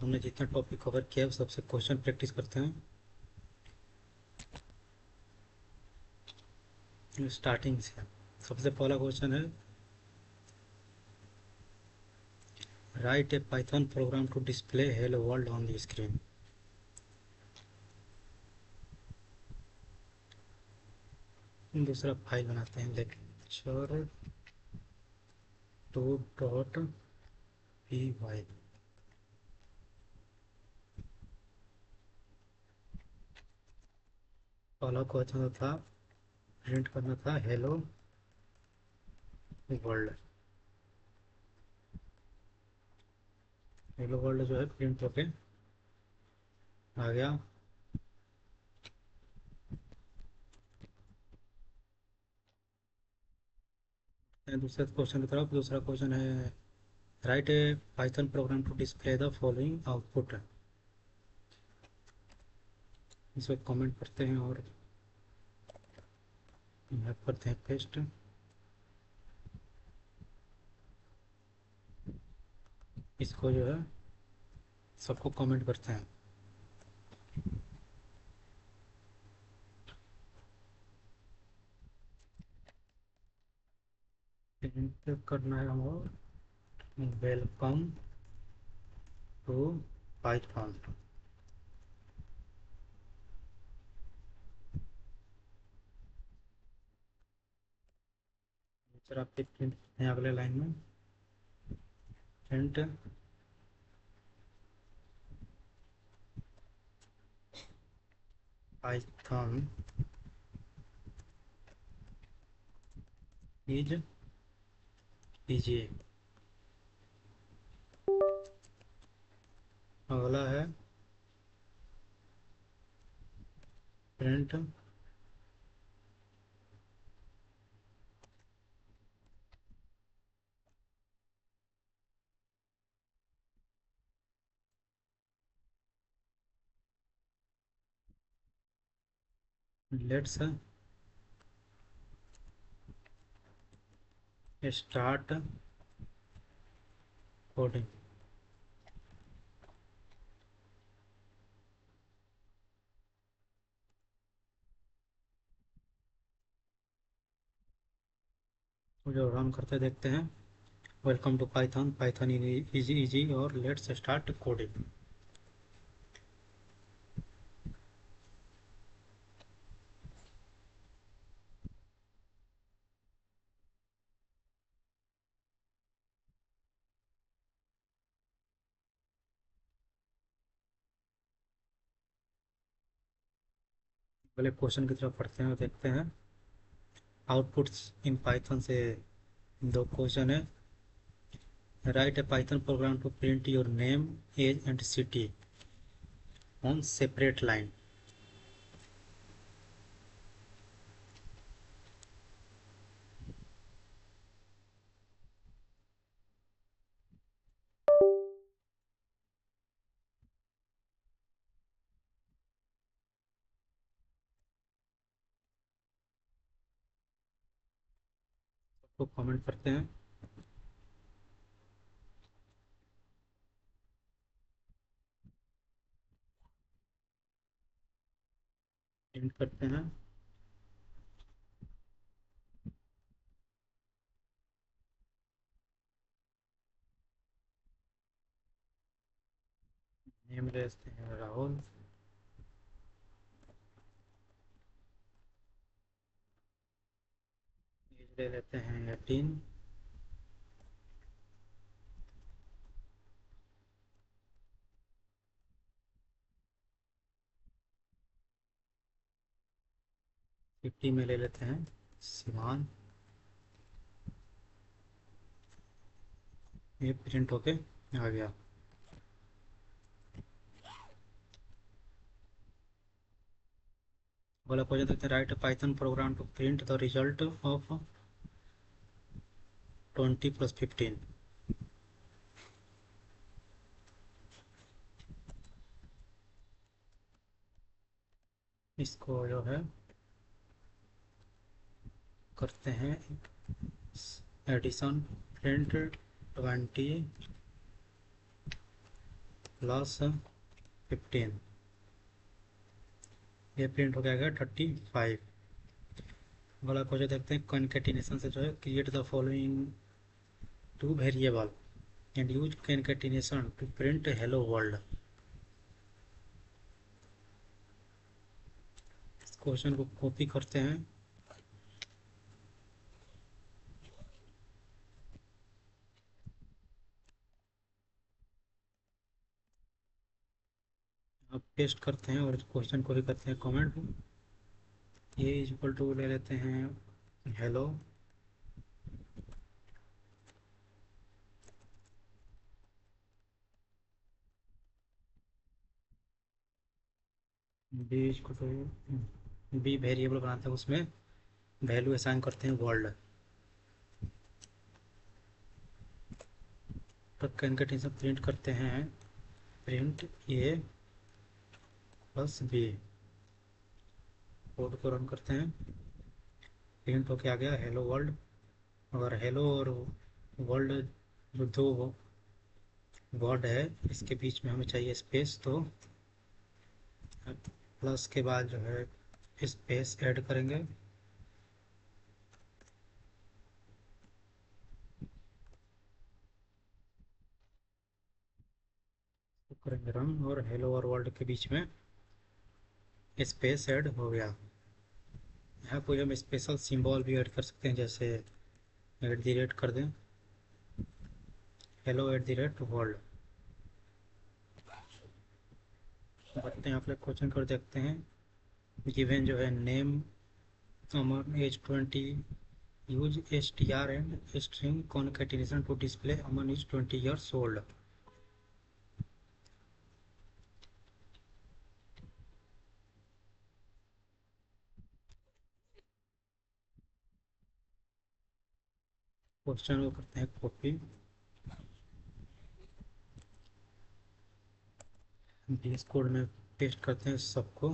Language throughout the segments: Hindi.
हमने जितना टॉपिक कवर किया है सबसे क्वेश्चन प्रैक्टिस करते हैं। स्टार्टिंग से सबसे पहला क्वेश्चन है, write a Python program to display hello world on the screen. दूसरा फाइल बनाते हैं, लेक्चर 2.py। पहला क्वेश्चन था, प्रिंट करना था हेलो वर्ल्ड। हेलो वर्ल्ड जो है प्रिंट होके आ गया। दूसरे क्वेश्चन की तरफ, दूसरा क्वेश्चन है, write a Python program to display the following output. इसको कमेंट करते हैं और यहाँ करते हैं पेस्ट। इसको जो है सबको कमेंट करते हैं। प्रिंट करना है और वेलकम टू पाइथन। फिर आपके प्रिंट हैं अगले लाइन में, प्रिंट पाइथन इज इजी। अगला है प्रिंट लेट्स स्टार्ट कोडिंग। जो रन करते देखते हैं, welcome to Python, Python easy easy और लेट्स स्टार्ट कोडिंग। पहले क्वेश्चन की तरफ पढ़ते हैं और देखते हैं आउटपुट्स इन पाइथन से। दो क्वेश्चन है, write a Python program to print your name age and city on separate line. तो कमेंट करते हैं। प्रिंट करते हैं, नेम ले लेते हैं राहुल, एज ले लेते हैं 18, सिटी में ले लेते हैं सिवान। ये प्रिंट होके आ गया। बोला क्वेश्चन देते हैं, write Python program to print the result of 20 + 15। इसको जो है करते हैं एडिशन, प्रिंट 20 प्लस 15, ये प्रिंट हो जाएगा 35। वाला क्वेश्चन देखते हैं, कॉन्केटिनेशन से जो है, create the following two variable and use concatenation to print hello world. इस क्वेश्चन को कॉपी करते हैं, अब पेस्ट करते हैं और इस क्वेश्चन को भी करते हैं कमेंट। ये इज इक्वल टू ले लेते हैं hello, B is equal to, B variable बनाते हैं, उसमें वैल्यू असाइन करते हैं वर्ल्ड। तो कंकेटेनेशन प्रिंट करते हैं, प्रिंट ए प्लस बी। कोड को रन करते हैं, प्रिंट होके आ गया हेलो वर्ल्ड। अगर हेलो और वर्ल्ड जो दो वर्ड है, इसके बीच में हमें चाहिए स्पेस, तो प्लस के बाद जो है स्पेस ऐड करेंगे। तो करेंगे रन, और हेलो और वर्ल्ड के बीच में स्पेस ऐड हो गया। यहाँ कोई हम स्पेशल सिंबल भी ऐड कर सकते हैं, जैसे एट दी रेट कर दें, hello at the rate world. बढ़ते हैं, आप लोग क्वेश्चन कर देखते हैं। गिवन जो है name Aman age 20, use S T R and string concatenation to display Aman is 20 years old। Question को करते हैं कॉपी, VS कोड में पेस्ट करते हैं सबको,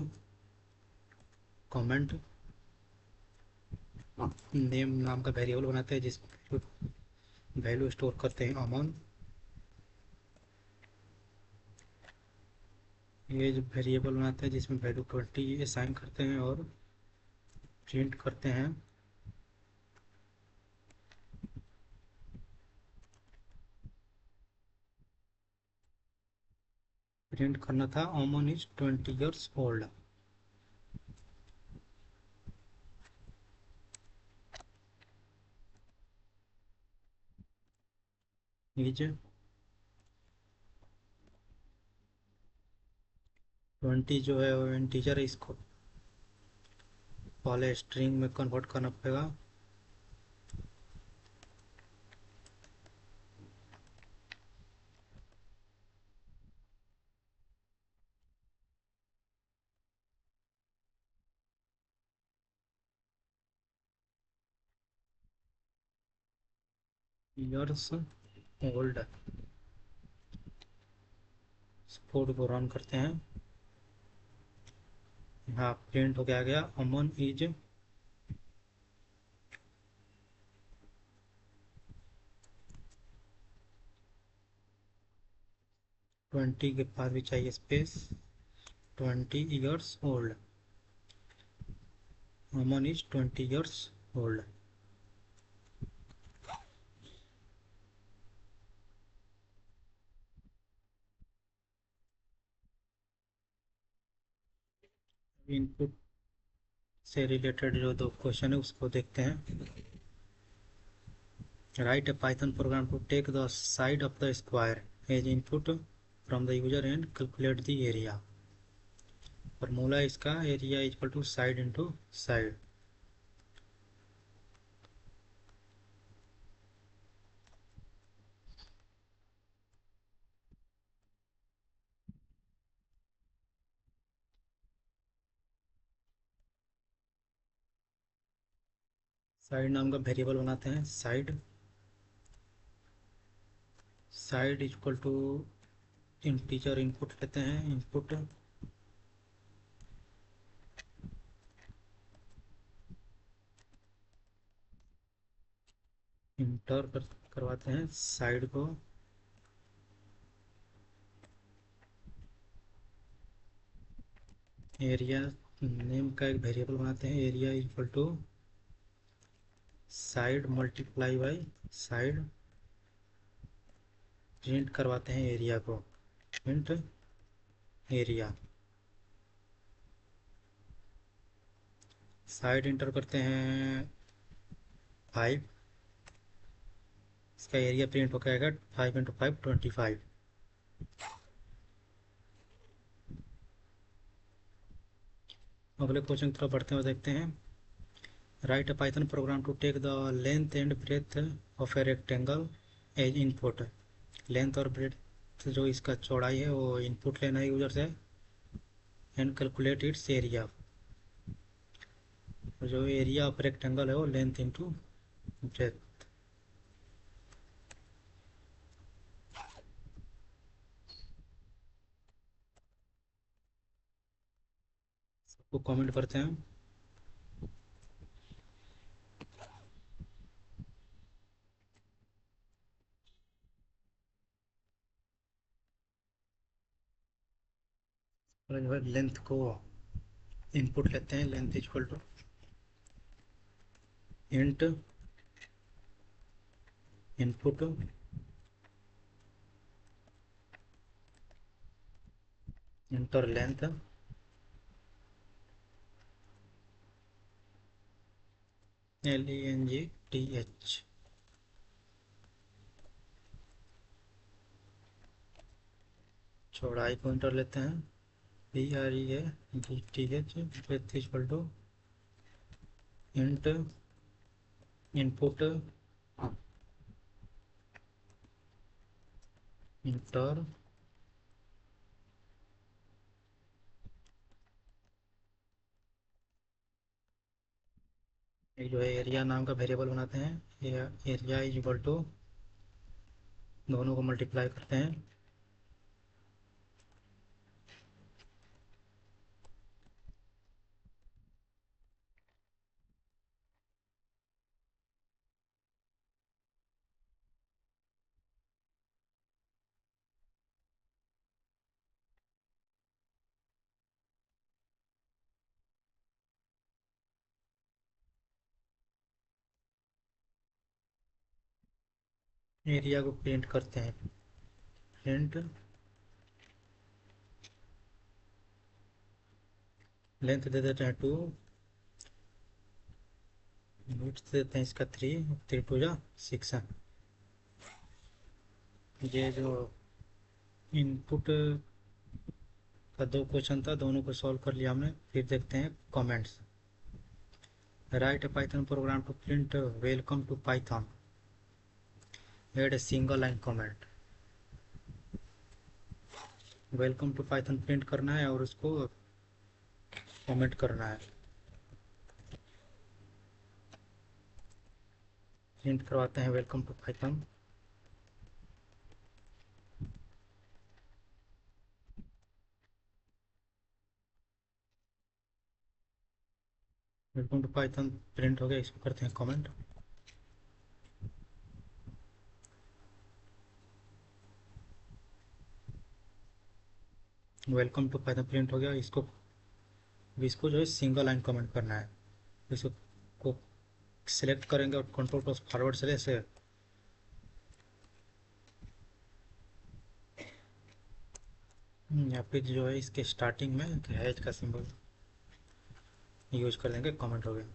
कमेंट, नेम नाम का वेरिएबल बनाते हैं जिसमें वैल्यू स्टोर करते हैं अमन। ये जो वेरिएबल बनाते हैं जिसमें वैल्यू 20 असाइन करते हैं और प्रिंट करते हैं। प्रिंट करना था अमन इज 20 years old। इज 20 जो है वो इंटीजर है, इसको पहले स्ट्रिंग में कन्वर्ट करना पड़ेगा। ईयर्स ओल्ड, कोड को रन करते हैं। हाँ, प्रिंट हो गया अमन इज 20 के बाद भी चाहिए space, 20 years old, Aman is 20 years old। Input से रिलेटेड जो दो क्वेश्चन है उसको देखते हैं। Write a Python program to take the side of the square as input from the user and calculate the area. Formula इसका area equal to side into side. Side नाम का वेरिएबल बनाते हैं, side, side equal to integer input लेते हैं, इनपुट इंटर करवाते हैं साइड को, एरिया नेम का एक वेरिएबल बनाते हैं, area equal to side multiply by side, print करवाते हैं एरिया को, प्रिंट एरिया। साइड इंटर करते हैं 5, इसका एरिया प्रिंट हो जाएगा 5 × 5 25। अगले क्वेश्चन की तरफ बढ़ते हुए देखते हैं। Write a Python program to take the length and breadth of a rectangle as input. Length और ब्रेथ जो इसका चौड़ाई है वो इनपुट लेना है यूजर से, एंड कैलकुलेट इट्स एरिया। जो एरिया ऑफ रेक्टेंगल है वो लेंथ इंटू ब्रेथ। सबको कमेंट करते हैं। और जो है लेंथ को इनपुट लेते हैं, length equal to int input enter length LENGTH। चौड़ाई को इंटर लेते हैं BREADTH। Breadth equal to int input enter एक जो है एरिया नाम का वेरिएबल बनाते हैं, एरिया इज इक्वल टू, दोनों को मल्टीप्लाई करते हैं। एरिया को प्रिंट करते हैं, प्रिंट लेंथ दे देते हैं 2, विड्थ देते हैं इसका 3, 3 2 जा 6 है। ये जो इनपुट का दो क्वेश्चन था, दोनों को सॉल्व कर लिया हमने। फिर देखते हैं comments. Write a Python program to print welcome to Python, add a single line comment. Welcome to Python print करना है और उसको कमेंट करना है। प्रिंट करवाते हैं welcome to Python. Welcome to Python print हो गया, इसको करते हैं comment. Welcome to Python print हो गया, इसको इसको जो है सिंगल लाइन कमेंट करना है। इसको को सिलेक्ट करेंगे और कंट्रोल प्लस फॉरवर्ड से ऐसे या फिर जो है इसके स्टार्टिंग में हैज का सिंबल यूज कर लेंगे, कमेंट हो गया।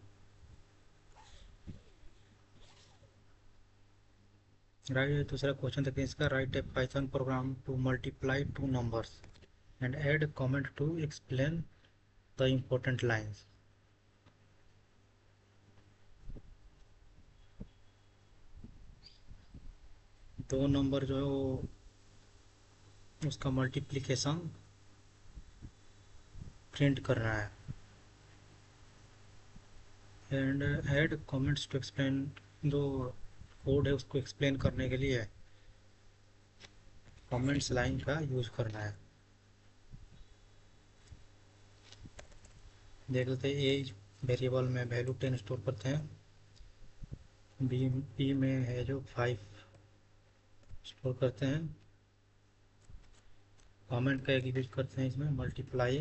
राइट, दूसरा क्वेश्चन देखते हैं इसका। Write a Python program to multiply two numbers and add comment to explain the important lines. दो नंबर जो है वो उसका मल्टीप्लिकेशन प्रिंट करना है, and add comments to explain. जो कोड है उसको एक्सप्लेन करने के लिए कमेंट्स लाइन का यूज करना है। देख लेते हैं। एज वेरिएबल में वैल्यू 10 स्टोर करते हैं, बी में है जो 5 स्टोर करते हैं। कमेंट का एक यूज करते हैं इसमें, मल्टीप्लाई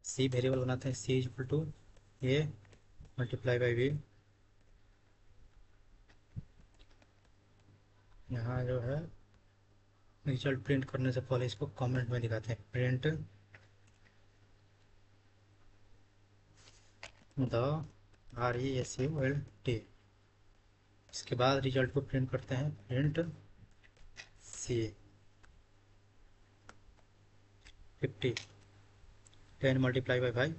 सी वेरिएबल बनाते हैं, C is equal to A multiply by B. यहाँ जो है रिजल्ट प्रिंट करने से पहले इसको कमेंट में दिखाते हैं, प्रिंट द RESULT। इसके बाद रिजल्ट को प्रिंट करते हैं, प्रिंट सी 50, 10 मल्टीप्लाई बाई 5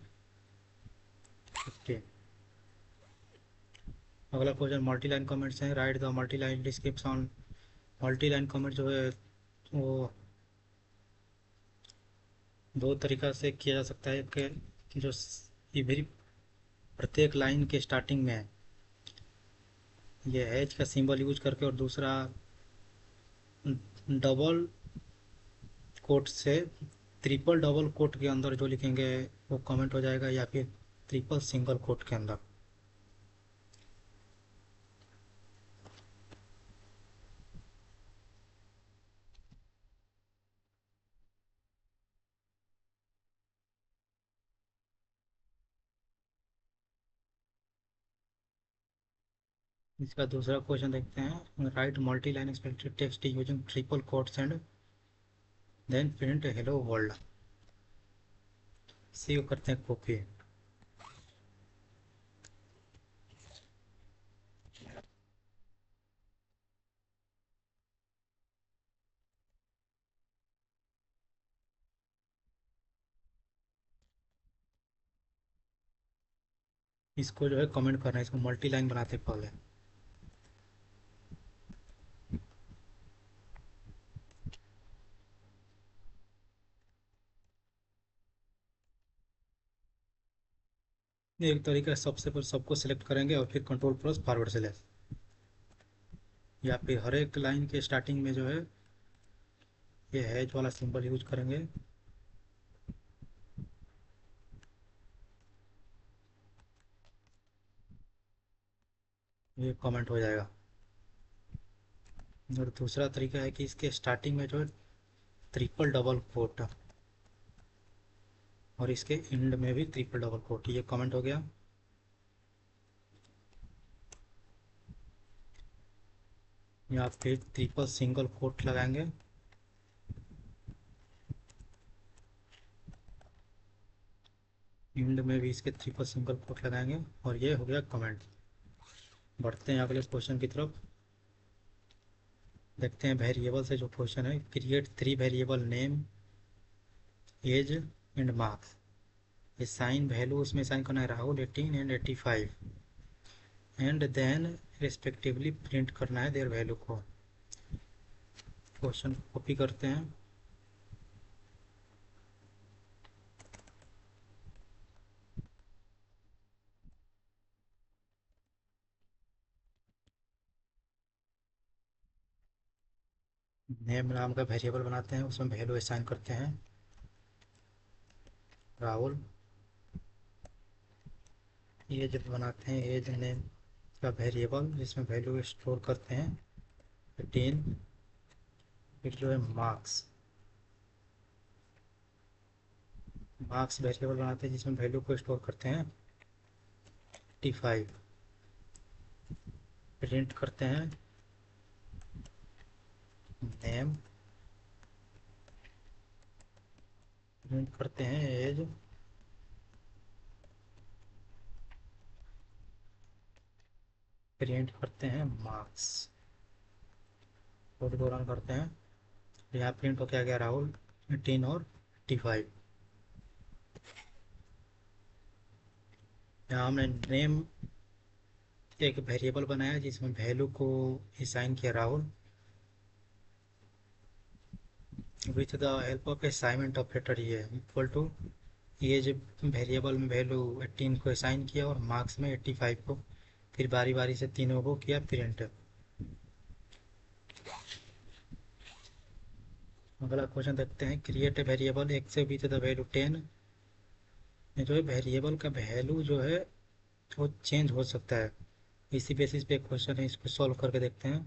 50। अगला क्वेश्चन मल्टी लाइन कमेंट्स हैं, right the multi line description. Multi line comment जो है वो दो तरीका से किया जा सकता है कि जो इवरी प्रत्येक लाइन के स्टार्टिंग में है ये हैच का सिंबल यूज करके, और दूसरा डबल कोट से ट्रिपल डबल कोट के अंदर जो लिखेंगे वो कमेंट हो जाएगा, या फिर ट्रिपल सिंगल कोट के अंदर। इसका दूसरा क्वेश्चन देखते हैं, write multi line expected text using triple quotes and then print hello world. सी करते हैं कॉपी। इसको जो है कमेंट करना है, इसको मल्टी लाइन बनाते हैं पहले। एक तरीका सबसे पहले सबको सिलेक्ट करेंगे और फिर कंट्रोल प्लस फॉरवर्ड स्लैश, या फिर हर एक लाइन के स्टार्टिंग में जो है ये हैच वाला सिंबल यूज करेंगे। ये कमेंट हो जाएगा। और दूसरा तरीका है कि इसके स्टार्टिंग में जो है ट्रिपल डबल कोट, और इसके एंड में भी ट्रिपल डबल कोट, ये कमेंट हो गया। यहाँ पे ट्रिपल सिंगल कोट लगाएंगे, एंड में भी इसके ट्रिपल सिंगल कोट लगाएंगे, और ये हो गया कमेंट। बढ़ते हैं अगले क्वेश्चन की तरफ। देखते हैं वेरिएबल से जो क्वेश्चन है, create 3 variable name age and marks. ये साइन वैल्यू उसमें साइन करना है Rahul 18 and 85, and then respectively print करना है देयर वैल्यू को। क्वेश्चन कॉपी करते हैं, नेम नाम का वेरिएबल बनाते हैं, उसमें वैल्यू असाइन करते हैं राहुल। ये जब बनाते हैं एज नेम का वेरिएबल जिसमें वैल्यू स्टोर करते हैं 15, फिर जो है मार्क्स, मार्क्स वेरिएबल बनाते हैं जिसमें वैल्यू को स्टोर करते हैं 85, प्रिंट करते हैं नेम, प्रिंट करते हैं एज, प्रिंट करते हैं मार्क्स। कोड को रन करते हैं, यहाँ प्रिंट हो क्या गया राहुल 18 और 85। यहाँ हमने नेम एक वेरिएबल बनाया जिसमें वैल्यू को असाइन किया Rahul, with the help of assignment operator, ये इक्वल टू ये जो वेरिएबल में वैल्यू 18 को असाइन किया और मार्क्स में 85 को, फिर बारी बारी से तीनों को किया प्रिंट। अगला क्वेश्चन देखते हैं, क्रिएट ए वेरिएबल एक्स से विथ द वैल्यू 10। जो है वेरिएबल का वैल्यू जो है वो चेंज हो सकता है, इसी बेसिस पे क्वेश्चन है, इसको सॉल्व करके देखते हैं।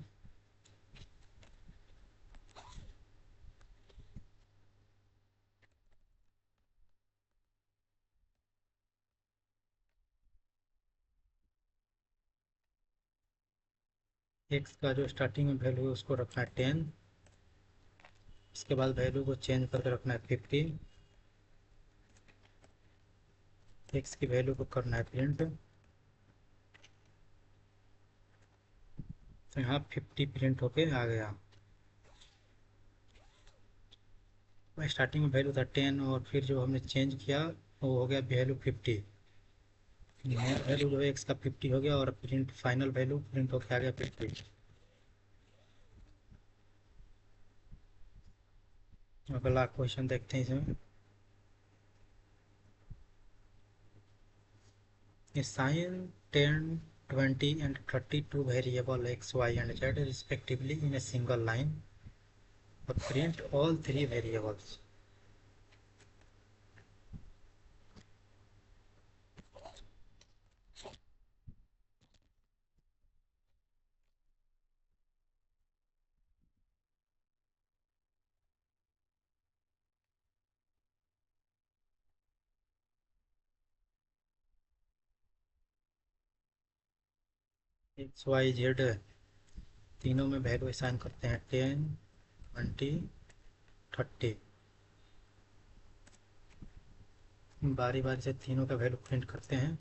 एक्स का जो स्टार्टिंग में वैल्यू है उसको रखना है 10, इसके बाद वैल्यू को चेंज करके रखना है 50, एक्स की वैल्यू को करना है प्रिंट। तो यहाँ 50 प्रिंट होके आ गया। स्टार्टिंग में वैल्यू था 10 और फिर जो हमने चेंज किया वो हो गया वैल्यू 50। नया वैल्यू जो है एक्स का 50 हो गया और प्रिंट फाइनल वैल्यू प्रिंट होके आ गया 50। अगला क्वेश्चन देखते हैं इसमें। Assign 10, 20 and 30 to variable x, y and z respectively in a single line, but print all three variables. X Y Z तीनों में वैल्यू असाइन करते हैं 10, 20, 30। बारी बारी से तीनों का वैल्यू प्रिंट करते हैं।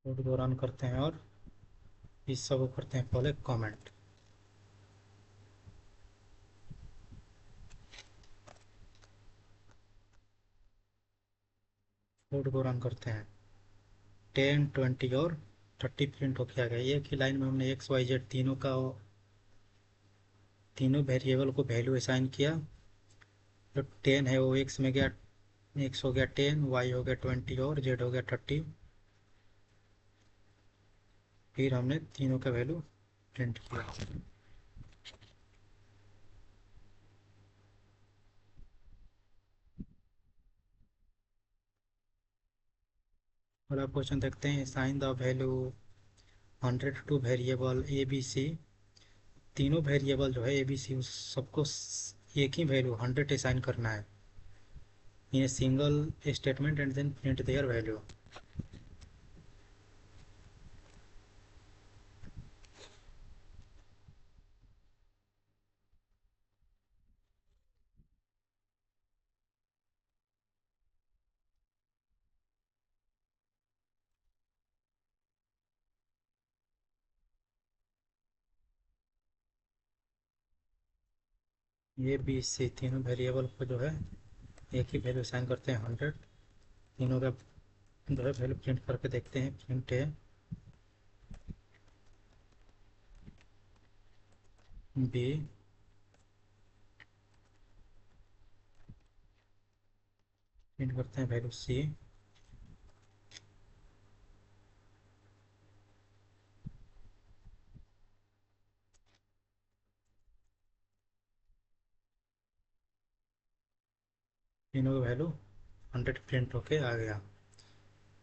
कोड को रन करते हैं और इस सब को करते हैं पहले कमेंट। कोड को रन करते हैं 10, 20 और 30 प्रिंट होके आ गया। एक ही लाइन में हमने एक्स वाई जेड तीनों वेरिएबल को वैल्यू असाइन किया। जो 10 है वो एक्स में गया, एक्स हो गया 10, वाई हो गया 20 और जेड हो गया 30। फिर हमने तीनों का वैल्यू प्रिंट किया। अगला क्वेश्चन देखते हैं। Sign the value 100 to variable A B C. तीनों वेरिएबल जो है ए बी सी उस सबको एक ही वैल्यू 100 असाइन करना है in a single statement and then print their value. A B C तीनों वेरिएबल को जो है एक ही वैल्यू असाइन करते हैं 100। तीनों का जो है वैल्यू प्रिंट करके देखते हैं। प्रिंट है बी, प्रिंट करते हैं वैल्यू सी। तीनों का वैल्यू 100 प्रिंट होके आ गया।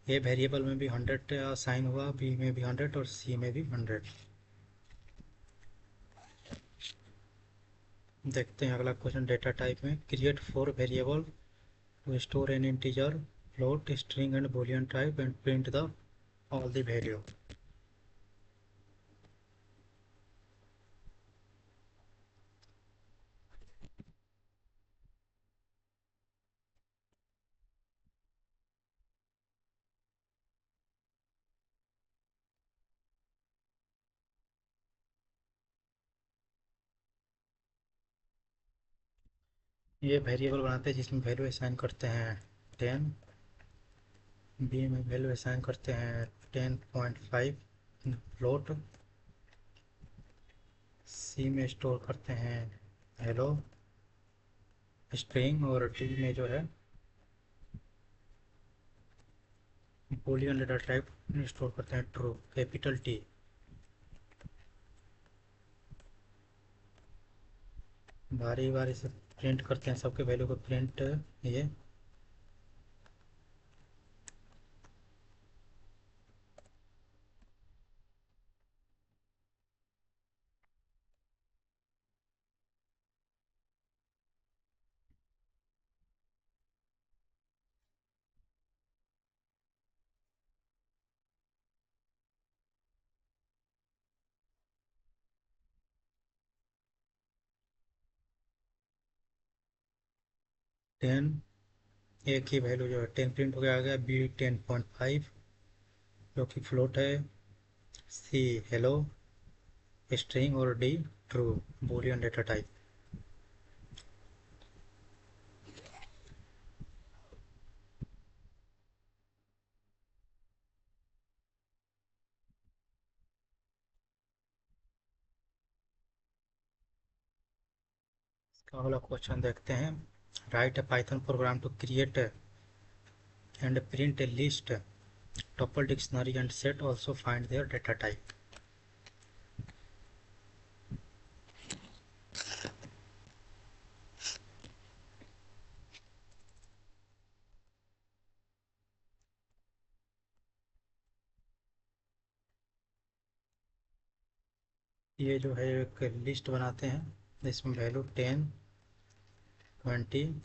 ए वेरिएबल में भी 100 साइन हुआ, बी में भी 100 और सी में भी 100। देखते हैं अगला क्वेश्चन। डेटा टाइप में create 4 variable to store an integer, float, string and boolean type and print the all the value. ये वेरिएबल बनाते हैं जिसमें वैल्यू असाइन करते हैं 10, बी में वैल्यू असाइन करते हैं 10.5 फ्लोट, सी में स्टोर करते हैं हेलो स्ट्रिंग और डी में जो है बूलियन डेटा टाइप स्टोर करते हैं ट्रू, कैपिटल टी। बारी बारी से प्रिंट करते हैं सबके वैल्यू को। प्रिंट ये 10, एक ही वैल्यू जो है 10 प्रिंट हो गया, आ गया बी 10.5 जो कि फ्लोट है, सी हेलो स्ट्रिंग और d true boolean data type. इसका अगला क्वेश्चन देखते हैं। Write a Python program to create and print a list tuple dictionary and set also find their data type। ये जो है एक लिस्ट बनाते हैं इसमें वैल्यू 10, 20,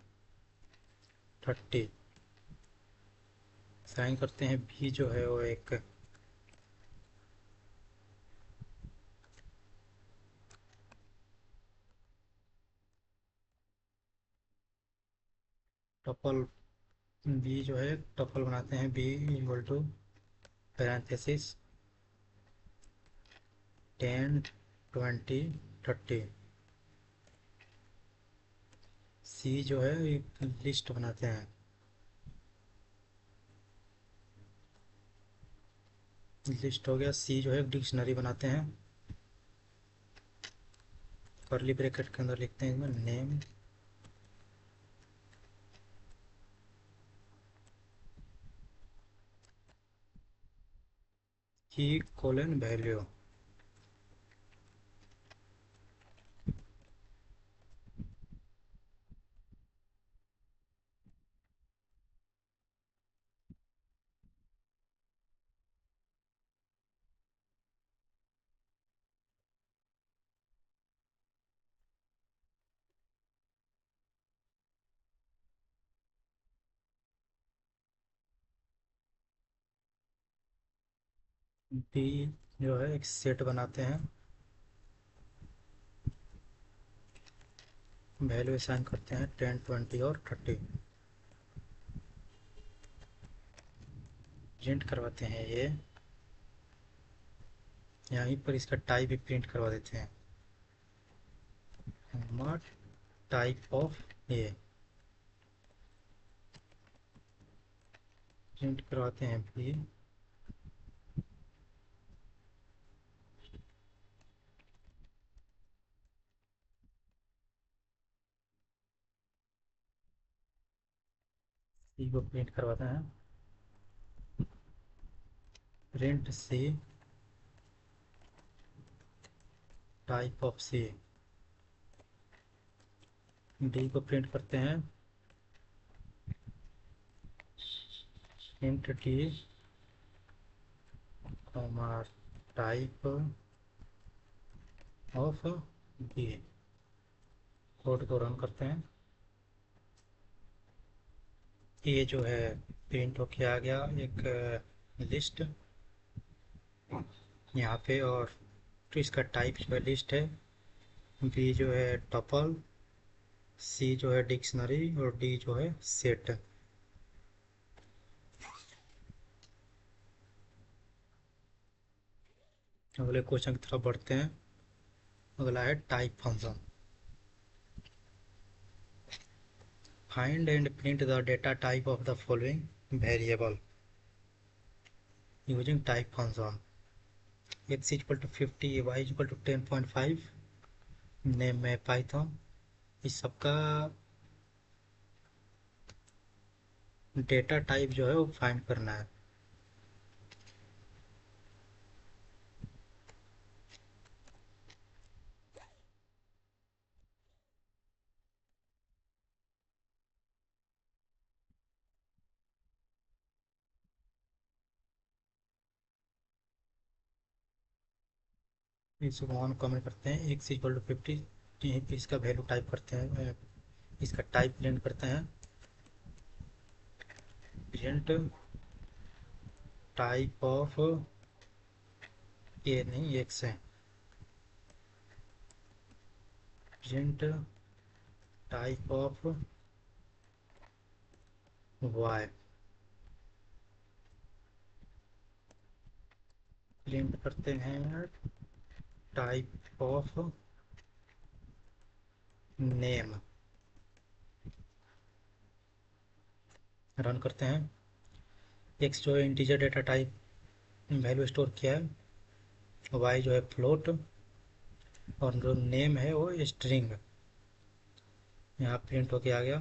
30 साइन करते हैं। भी जो है वो एक टपल, बी जो है टपल बनाते हैं, बी इक्वल टू पैरेंथेसिस 10, 20, 30। सी जो है एक लिस्ट बनाते हैं, लिस्ट हो गया। सी जो है एक डिक्शनरी बनाते हैं, कर्ली ब्रैकेट के अंदर लिखते हैं इसमें नेम की कोलन वैल्यू। डी जो है एक सेट बनाते हैं, वैल्यू असाइन करते हैं 10, 20 और 30। प्रिंट करवाते हैं ये, यहीं पर इसका टाइप भी प्रिंट करवा देते हैं, टाइप ऑफ ये प्रिंट करवाते हैं। भी सी को प्रिंट करवाते हैं, print c type of c. D को प्रिंट करते हैं, int d type of b. Code को रन करते हैं, ये जो है प्रिंट होके आ गया एक लिस्ट यहाँ पे, और तो इसका टाइप जो है लिस्ट है, बी जो है टपल, सी जो है डिक्शनरी और डी जो है सेट। अगले क्वेश्चन की तरफ बढ़ते हैं। अगला है type function. Find and print the data type of the following variable using type function. x equal to 50, y equal to 10.5, name में पाइथन। इस सबका डेटा टाइप जो है वो फाइंड करना है। इसको वन कमेंट करते हैं, x इक्वल टू 50, यहीं पे इसका वैल्यू टाइप करते हैं, इसका टाइप प्रिंट करते हैं, प्रिंट टाइप ऑफ ये नहीं x है, print type of y. Print करते हैं टाइप ऑफ नेम। रन करते हैं। एक्स जो है integer data type value store किया है, वाई जो है फ्लोट, और जो नेम है वो स्ट्रिंग। यहाँ प्रिंट होके आ गया।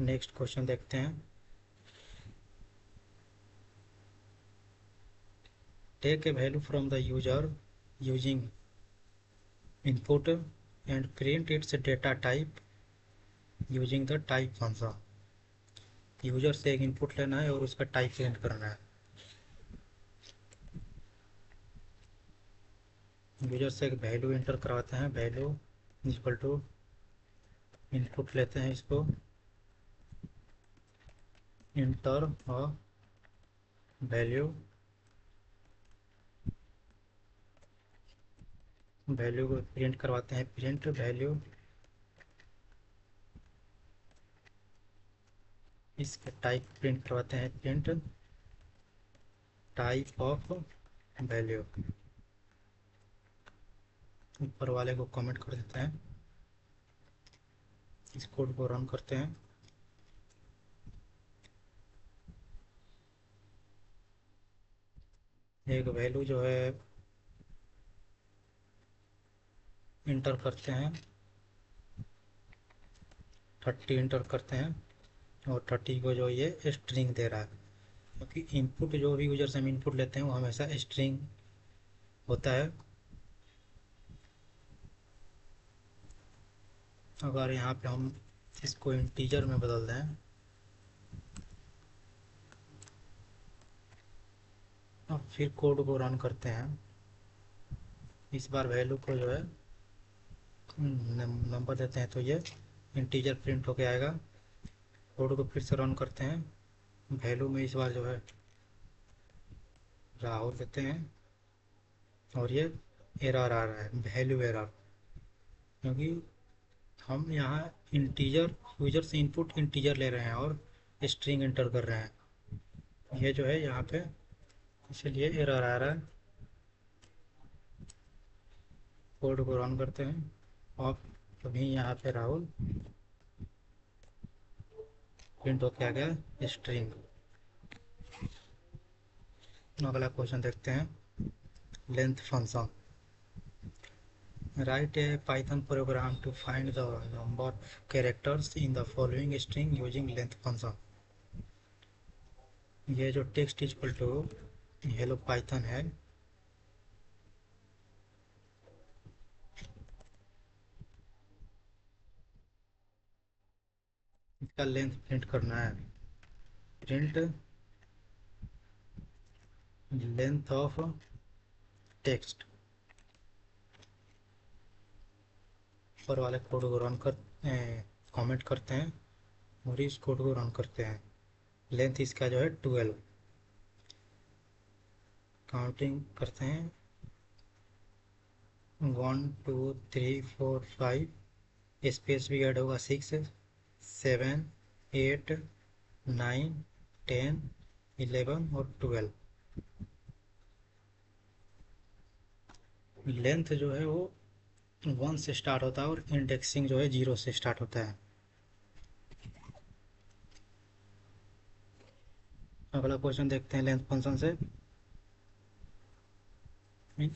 नेक्स्ट क्वेश्चन देखते हैं। Take a value from the user using input and print its data type using the type function. User से एक इनपुट लेना है और उसका टाइप प्रिंट करना है। यूजर से एक वैल्यू इंटर करवाते हैं, वैल्यू इक्वल टू इनपुट लेते हैं, इसको इंटर और वैल्यू, वैल्यू को प्रिंट करवाते हैं, प्रिंट वैल्यू, इसके टाइप प्रिंट करवाते हैं, प्रिंट टाइप ऑफ वैल्यू। ऊपर वाले को कमेंट कर देते हैं। इस कोड को रन करते हैं। एक वैल्यू जो है इंटर करते हैं, 30 इंटर करते हैं, और 30 को जो ये स्ट्रिंग दे रहा है, क्योंकि इनपुट जो भी यूजर से हम इनपुट लेते हैं वो हमेशा स्ट्रिंग होता है। अगर यहाँ पे हम इसको इंटीजर में बदल दें, और फिर कोड को रन करते हैं, इस बार वैल्यू को जो है नंबर देते हैं, तो ये इंटीजर प्रिंट होके आएगा। कोड को फिर से रन करते हैं, वैल्यू में इस बार जो है राहुल देते हैं, और ये एरर आ रहा है, वैल्यू एरर, क्योंकि हम यहाँ इंटीजर यूजर से इनपुट इंटीजर ले रहे हैं और स्ट्रिंग एंटर कर रहे हैं, ये जो है यहाँ पे, इसलिए एरर आ रहा है। कोड को रन करते हैं, और अभी यहाँ पे राहुल प्रिंट होके आ गया स्ट्रिंग। अगला क्वेश्चन देखते हैं। Length function. Write a Python program to find the number of characters in the following string using length function। ये जो text equal to hello Python है, इसका लेंथ प्रिंट करना है। Print length of text. ऊपर वाले कोड को रन कर कमेंट करते हैं, और इस कोड को रन करते हैं। लेंथ इसका जो है 12। काउंटिंग करते हैं, 1 2 3 4 5, स्पेस भी ऐड होगा, 6 7 8 9 10 11 और 12। लेंथ जो है वो 1 से स्टार्ट होता है, और इंडेक्सिंग जो है 0 से स्टार्ट होता है। अगला क्वेश्चन देखते हैं लेंथ फंक्शन से।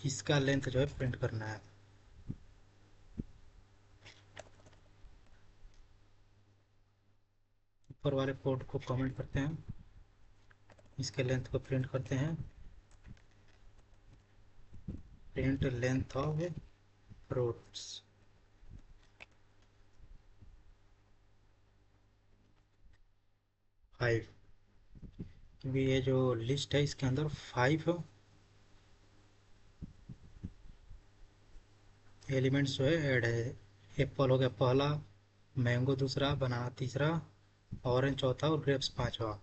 इसका लेंथ जो है प्रिंट करना है। ऊपर वाले कोड को कमेंट करते हैं, इसके लेंथ को प्रिंट करते हैं। Print length of fruits. 5, क्योंकि ये जो लिस्ट है इसके अंदर 5 एलिमेंट्स जो है ऐड है। एप्पल हो गया पहला, मैंगो दूसरा, बनाना तीसरा, ऑरेंज चौथा, और ग्रेप्स पांचवा।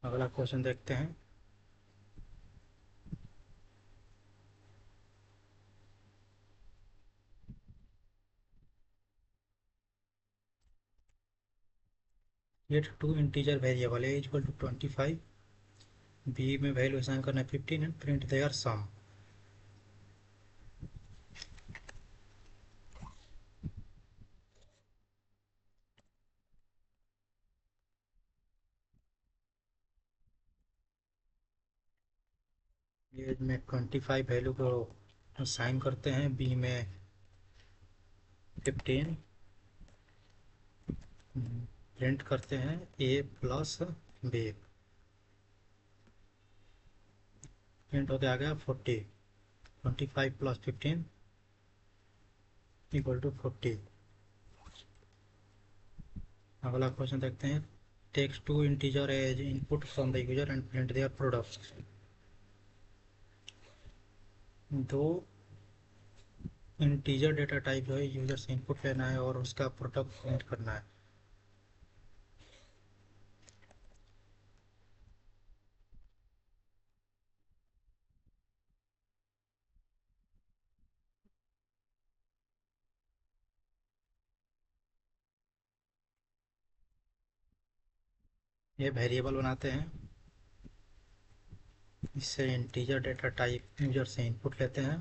अगला क्वेश्चन देखते हैं। Create two integer variable a equal to 25, b में वैल्यू असाइन करना है 15 and print their sum. A में 25 वैल्यू को असाइन करते हैं, बी में 15, प्रिंट करते हैं ए प्लस बी। प्रिंट हो गया, आ गया 40, 25 प्लस 15 इक्वल टू 40। अगला क्वेश्चन देखते हैं, takes two integer as input from the user and print their product. दो इंटीजर डेटा टाइप जो है यूजर से इनपुट लेना है और उसका प्रोडक्ट प्रिंट करना है। ये वेरिएबल बनाते हैं, इससे इंटीजर डेटा टाइप यूजर से इनपुट लेते हैं,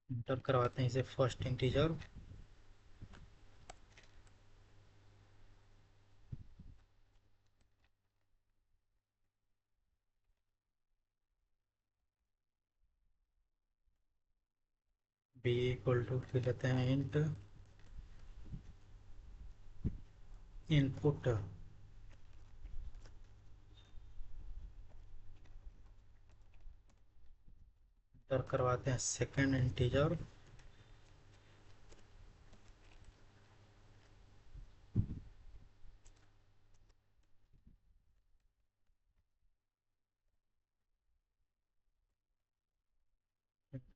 इंटर करवाते हैं इसे first integer, b equal to फिर लेते हैं इंट इनपुट, इंटर करवाते हैं सेकेंड इंटीजर,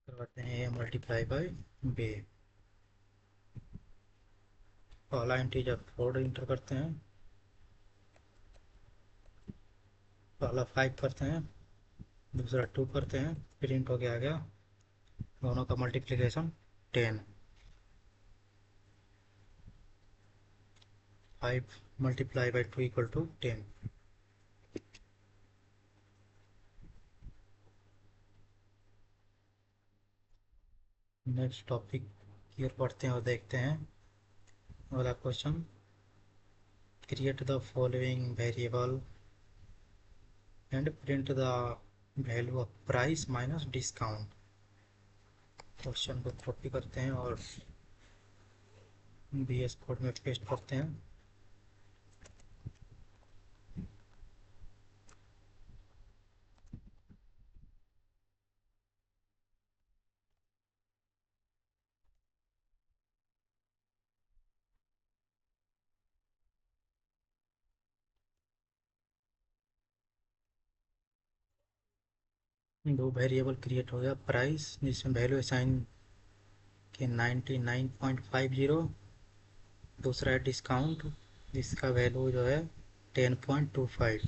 करवाते हैं ए मल्टीप्लाई बाई बी। पहला इंटीजर 4 इंटर करते हैं, पहला 5 करते हैं, दूसरा 2 करते हैं, प्रिंट हो गया, आ गया दोनों का multiplication 10। 5 multiply by 2 equal to 10। Next topic की ओर बढ़ते हैं और देखते हैं अगला question, create the following variable and print the value of price minus discount. Question को कॉपी करते हैं और VS कोड में पेस्ट करते हैं। दो वेरिएबल क्रिएट हो गया, प्राइस जिसमें वैल्यू असाइन के 99.50, दूसरा है डिस्काउंट जिसका वैल्यू जो है 10.25।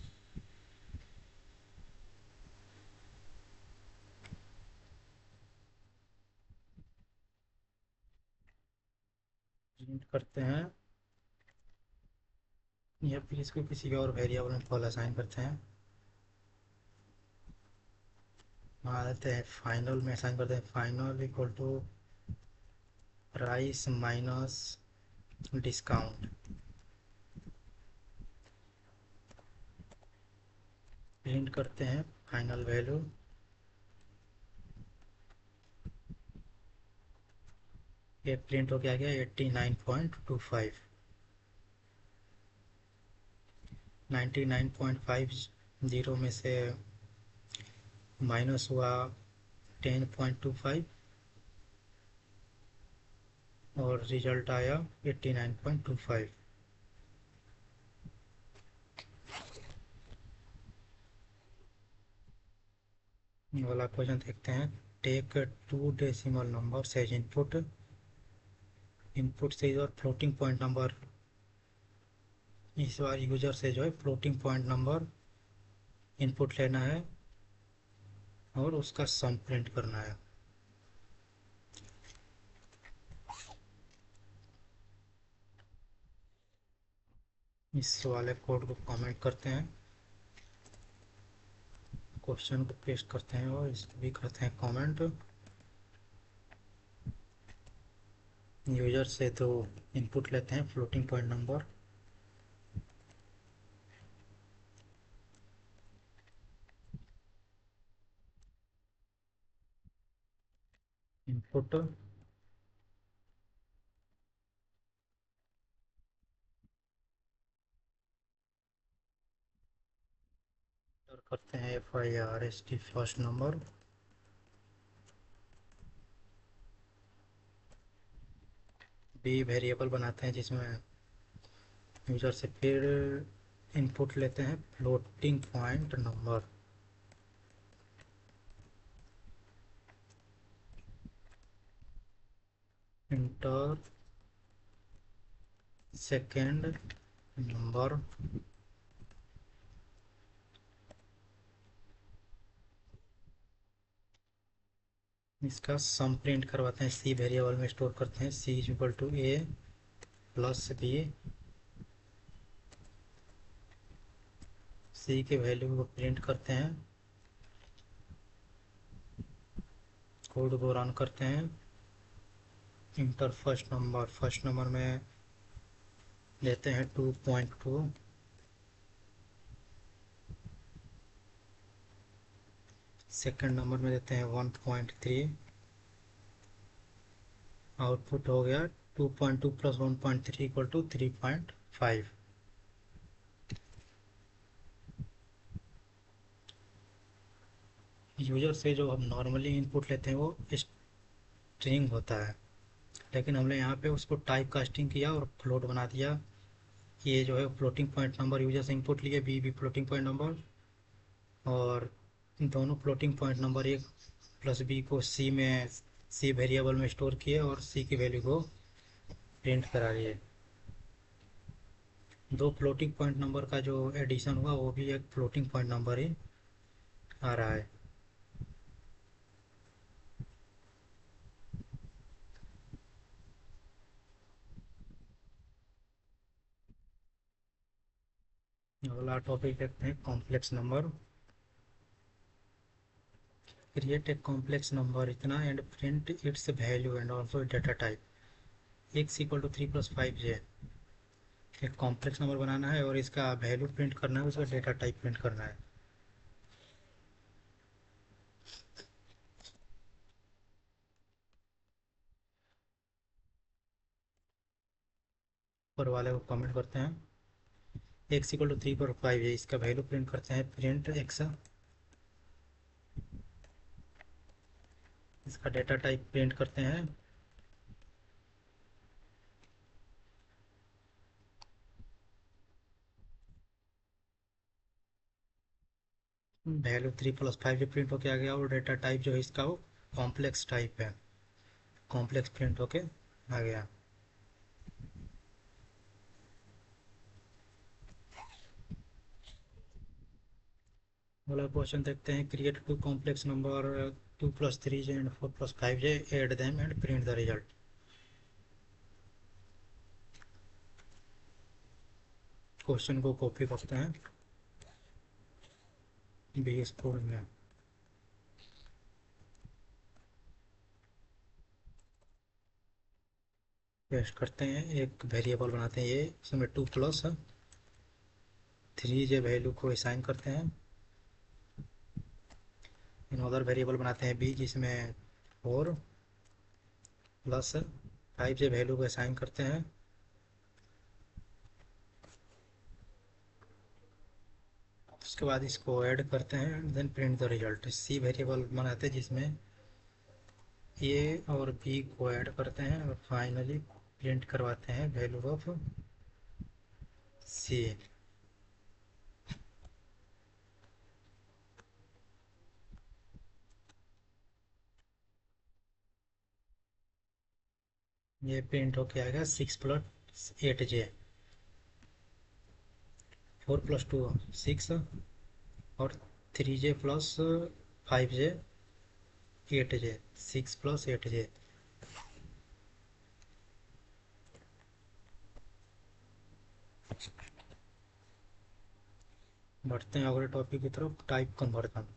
प्रिंट करते हैं या फिर इसको किसी और वेरिएबल में फॉल असाइन करते हैं, मान लेते हैं फाइनल में असाइन करते हैं, final equal to price minus discount. Print करते हैं फाइनल वैल्यू, ये प्रिंट हो गया 89.25। 99.50 में से माइनस हुआ 10.25 और रिजल्ट आया 89.25। वाला क्वेश्चन देखते हैं, take 2 decimal number as input, input से और फ्लोटिंग पॉइंट नंबर, इस बार यूजर से जो है फ्लोटिंग पॉइंट नंबर इनपुट लेना है और उसका सम प्रिंट करना है। इस वाले कोड को कमेंट करते हैं, क्वेश्चन को पेस्ट करते हैं और इसको भी करते हैं कमेंट। यूजर से दो इनपुट लेते हैं, फ्लोटिंग पॉइंट नंबर, इनपुट करते हैं FIRST first number, b variable बनाते हैं जिसमें यूजर से फिर इनपुट लेते हैं floating point number, enter second number, इसका सम प्रिंट करवाते हैं, सी वेरिएबल में स्टोर करते हैं, C is equal to A plus B, C के वैल्यू को प्रिंट करते हैं, कोड को रन करते हैं, इंटर फर्स्ट नंबर में लेते हैं 2.2, सेकेंड नंबर में देते हैं 1.3, आउटपुट हो गया 2.2 प्लस 1.3 इक्वल टू 3.5। यूजर से जो हम नॉर्मली इनपुट लेते हैं वो स्ट्रिंग होता है, लेकिन हमने यहाँ पे उसको टाइप कास्टिंग किया और फ्लोट बना दिया। ये जो है फ्लोटिंग पॉइंट नंबर यूजर से इनपुट लिए, बी भी फ्लोटिंग पॉइंट नंबर, और दोनों floating point number a plus b को सी वेरिएबल में स्टोर किए और सी की वैल्यू को प्रिंट करा लिए। दो फ्लोटिंग पॉइंट नंबर का जो एडिशन हुआ वो भी एक फ्लोटिंग पॉइंट नंबर ही आ रहा है। अगला टॉपिक देखते हैं, complex number. Create a complex number इतना and print its value and also data type x equal to 3+5j। एक कॉम्प्लेक्स नंबर बनाना है और इसका वैल्यू प्रिंट करना है, उसका डेटा टाइप प्रिंट करना है। ऊपर वाले को कमेंट करते हैं, एक्स इक्वल टू 3+5j, इसका वैल्यू प्रिंट करते हैं, प्रिंट एक्स, इसका डेटा टाइप प्रिंट करते हैं, वैल्यू 3+5 जो प्रिंट होके आ गया, और डेटा टाइप जो है इसका वो कॉम्प्लेक्स टाइप है, कॉम्प्लेक्स प्रिंट होके आ गया। अगला क्वेश्चन देखते हैं, create two complex number 2+3j and 4+5j, add them and print the result. Question को कॉपी करते हैं बीएस कोड में, पेस्ट करते हैं, एक वेरिएबल बनाते हैं ये, इसमें 2+3j वैल्यू को असाइन करते हैं, अनदर वेरिएबल बनाते हैं बी जिसमें 4+5j वैल्यू को असाइन करते हैं, उसके बाद इसको ऐड करते हैं, then print the result. C variable बनाते हैं जिसमें ए और बी को ऐड करते हैं और फाइनली प्रिंट करवाते हैं वैल्यू ऑफ सी। ये प्रिंट होके आएगा 6+8j, 4+2 6 और 3j+5j 8j, 6 + 8j। बढ़ते हैं अगले टॉपिक की तरफ, टाइप कन्वर्जन।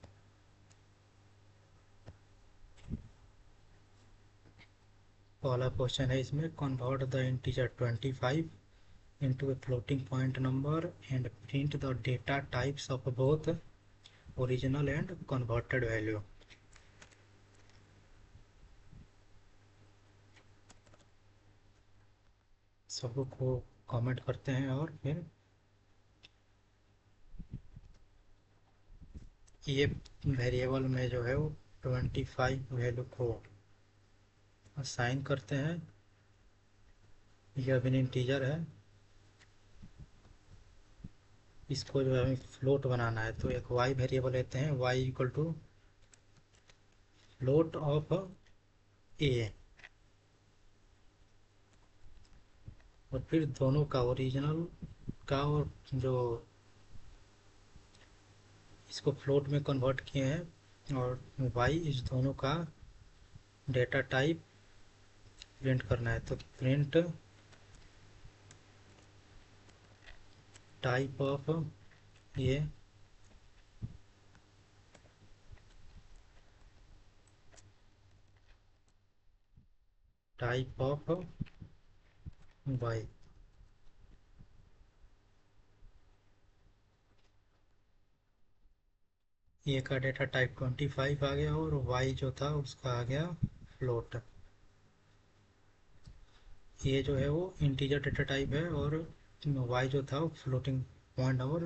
पहला क्वेश्चन है इसमें, convert the integer 25 into a floating point number and print the data types of both original and converted value। सबको कमेंट करते हैं और फिर ये वेरिएबल में जो है वो 25 वैल्यू को असाइन करते हैं। यह भी इंटीजर है, इसको जो है हमें फ्लोट बनाना है, तो एक y वेरिएबल लेते हैं, y equal to float of A, और फिर दोनों का ओरिजिनल का और जो इसको फ्लोट में कन्वर्ट किए हैं और y इस दोनों का डेटा टाइप प्रिंट करना है। तो प्रिंट टाइप ऑफ ये टाइप ऑफ y। ए का डेटा टाइप 25 आ गया और y जो था उसका आ गया फ्लोट। ये जो है वो इंटीजर डेटा टाइप है और y जो था वो फ्लोटिंग पॉइंट नंबर।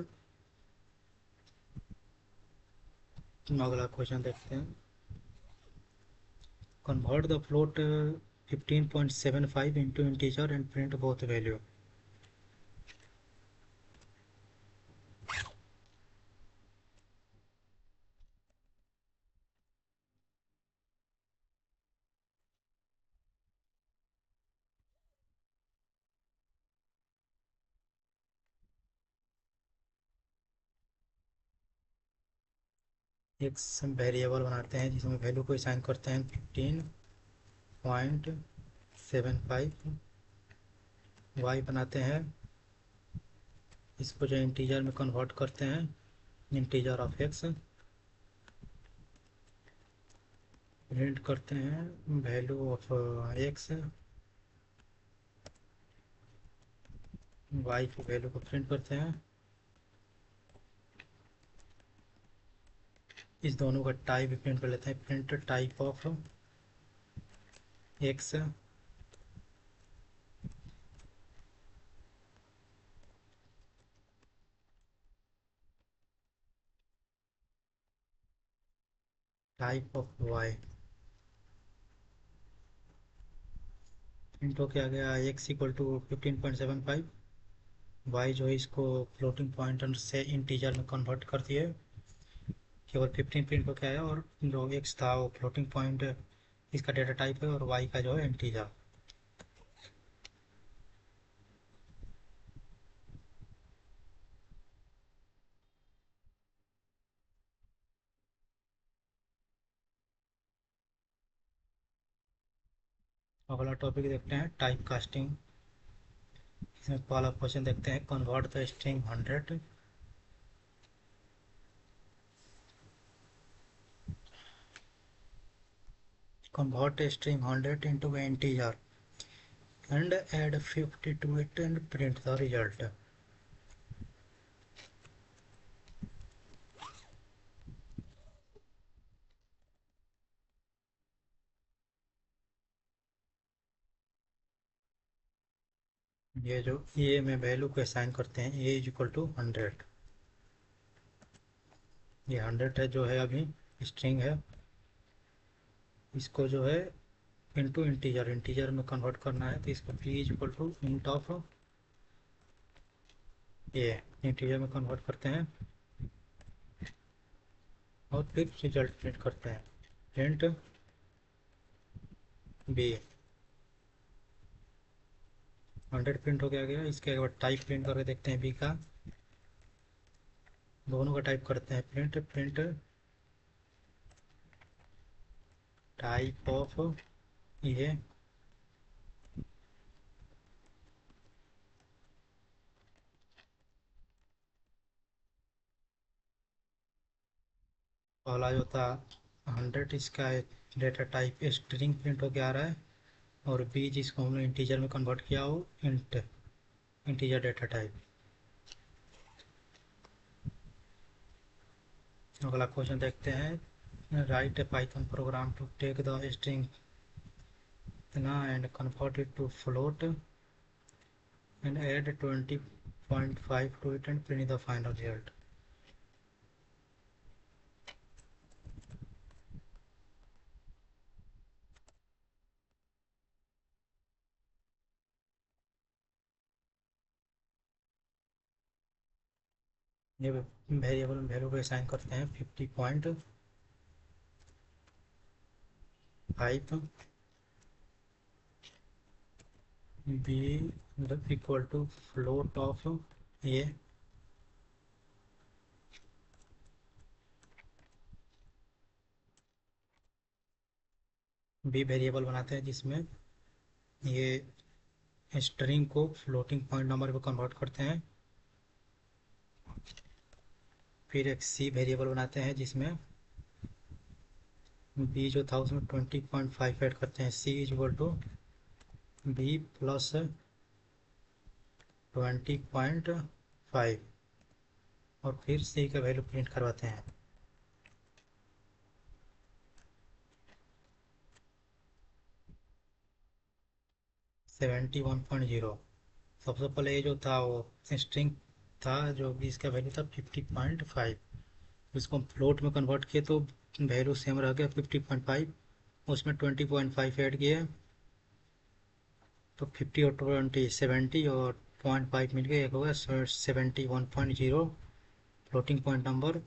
अगला क्वेश्चन देखते हैं, convert the float 15.75 into integer and print both value. एक वेरिएबल बनाते हैं जिसमें वैल्यू को असाइन करते हैं 15.75, y बनाते हैं, इसको जो इंटीजर में कन्वर्ट करते हैं, इंटीजर ऑफ x, प्रिंट करते हैं वैल्यू ऑफ x, y की वैल्यू को प्रिंट करते हैं। इस दोनों का टाइप प्रिंट कर लेते हैं, print type of x, type of y। Print हो क्या गया, x इक्वल टू 15.75, y जो है इसको फ्लोटिंग पॉइंट से इंटीजर में कन्वर्ट कर दिए, केवल 15 प्रिंट हो के आया, और जो x था वो फ्लोटिंग पॉइंट इसका डेटा टाइप है और y का जो है इंटीजर। अगला टॉपिक देखते हैं, टाइप कास्टिंग। इसमें पहला क्वेश्चन देखते हैं, convert the string 100, convert a string 100 into an integer and add 50 to it and print the result। ये जो ए में वैल्यू को असाइन करते हैं, ए इज इक्वल टू 100, ये 100 है जो है अभी स्ट्रिंग है, इसको जो है इनटू इंटीजर, इंटीजर में कन्वर्ट करना है, तो इसको p is equal to int of a, integer में कन्वर्ट करते हैं और फिर रिजल्ट प्रिंट करते हैं, प्रिंट बी। 100 प्रिंट हो गया, इसके बाद टाइप प्रिंट करके देखते हैं बी का, दोनों का टाइप करते हैं, प्रिंट प्रिंट टाइप ऑफ ये पहला जो था 100, इसका डेटा टाइप स्ट्रिंग प्रिंट होके आ रहा है, और बी जिसको हमने इंटीजर में कन्वर्ट किया हो इंटीजर डेटा टाइप। अगला क्वेश्चन देखते हैं, write a Python program to take the string इतना and convert it to float and add 20.5 to it and print the final result. ये वेरिएबल वैल्यू को असाइन करते हैं 50.5 B equal to float of A B variable बनाते हैं जिसमें ये स्ट्रिंग को फ्लोटिंग पॉइंट नंबर को कन्वर्ट करते हैं। फिर एक सी वेरिएबल बनाते हैं जिसमें बी जो था उसमें 20.5 ऐड करते हैं। C is equal to B plus 20.5 और फिर सी का वैल्यू प्रिंट करवाते हैं। 71.0। सबसे पहले ये जो था वो स्ट्रिंग था जो भी इसका वैल्यू था 50.5, इसको हम फ्लोट में कन्वर्ट किए तो वैल्यू सेम रह गया 50.5, उसमें 20.5 ऐड किए तो 50 और 20 70 और 0.5 मिल गया, एक हो गया 71.0 फ्लोटिंग पॉइंट नंबर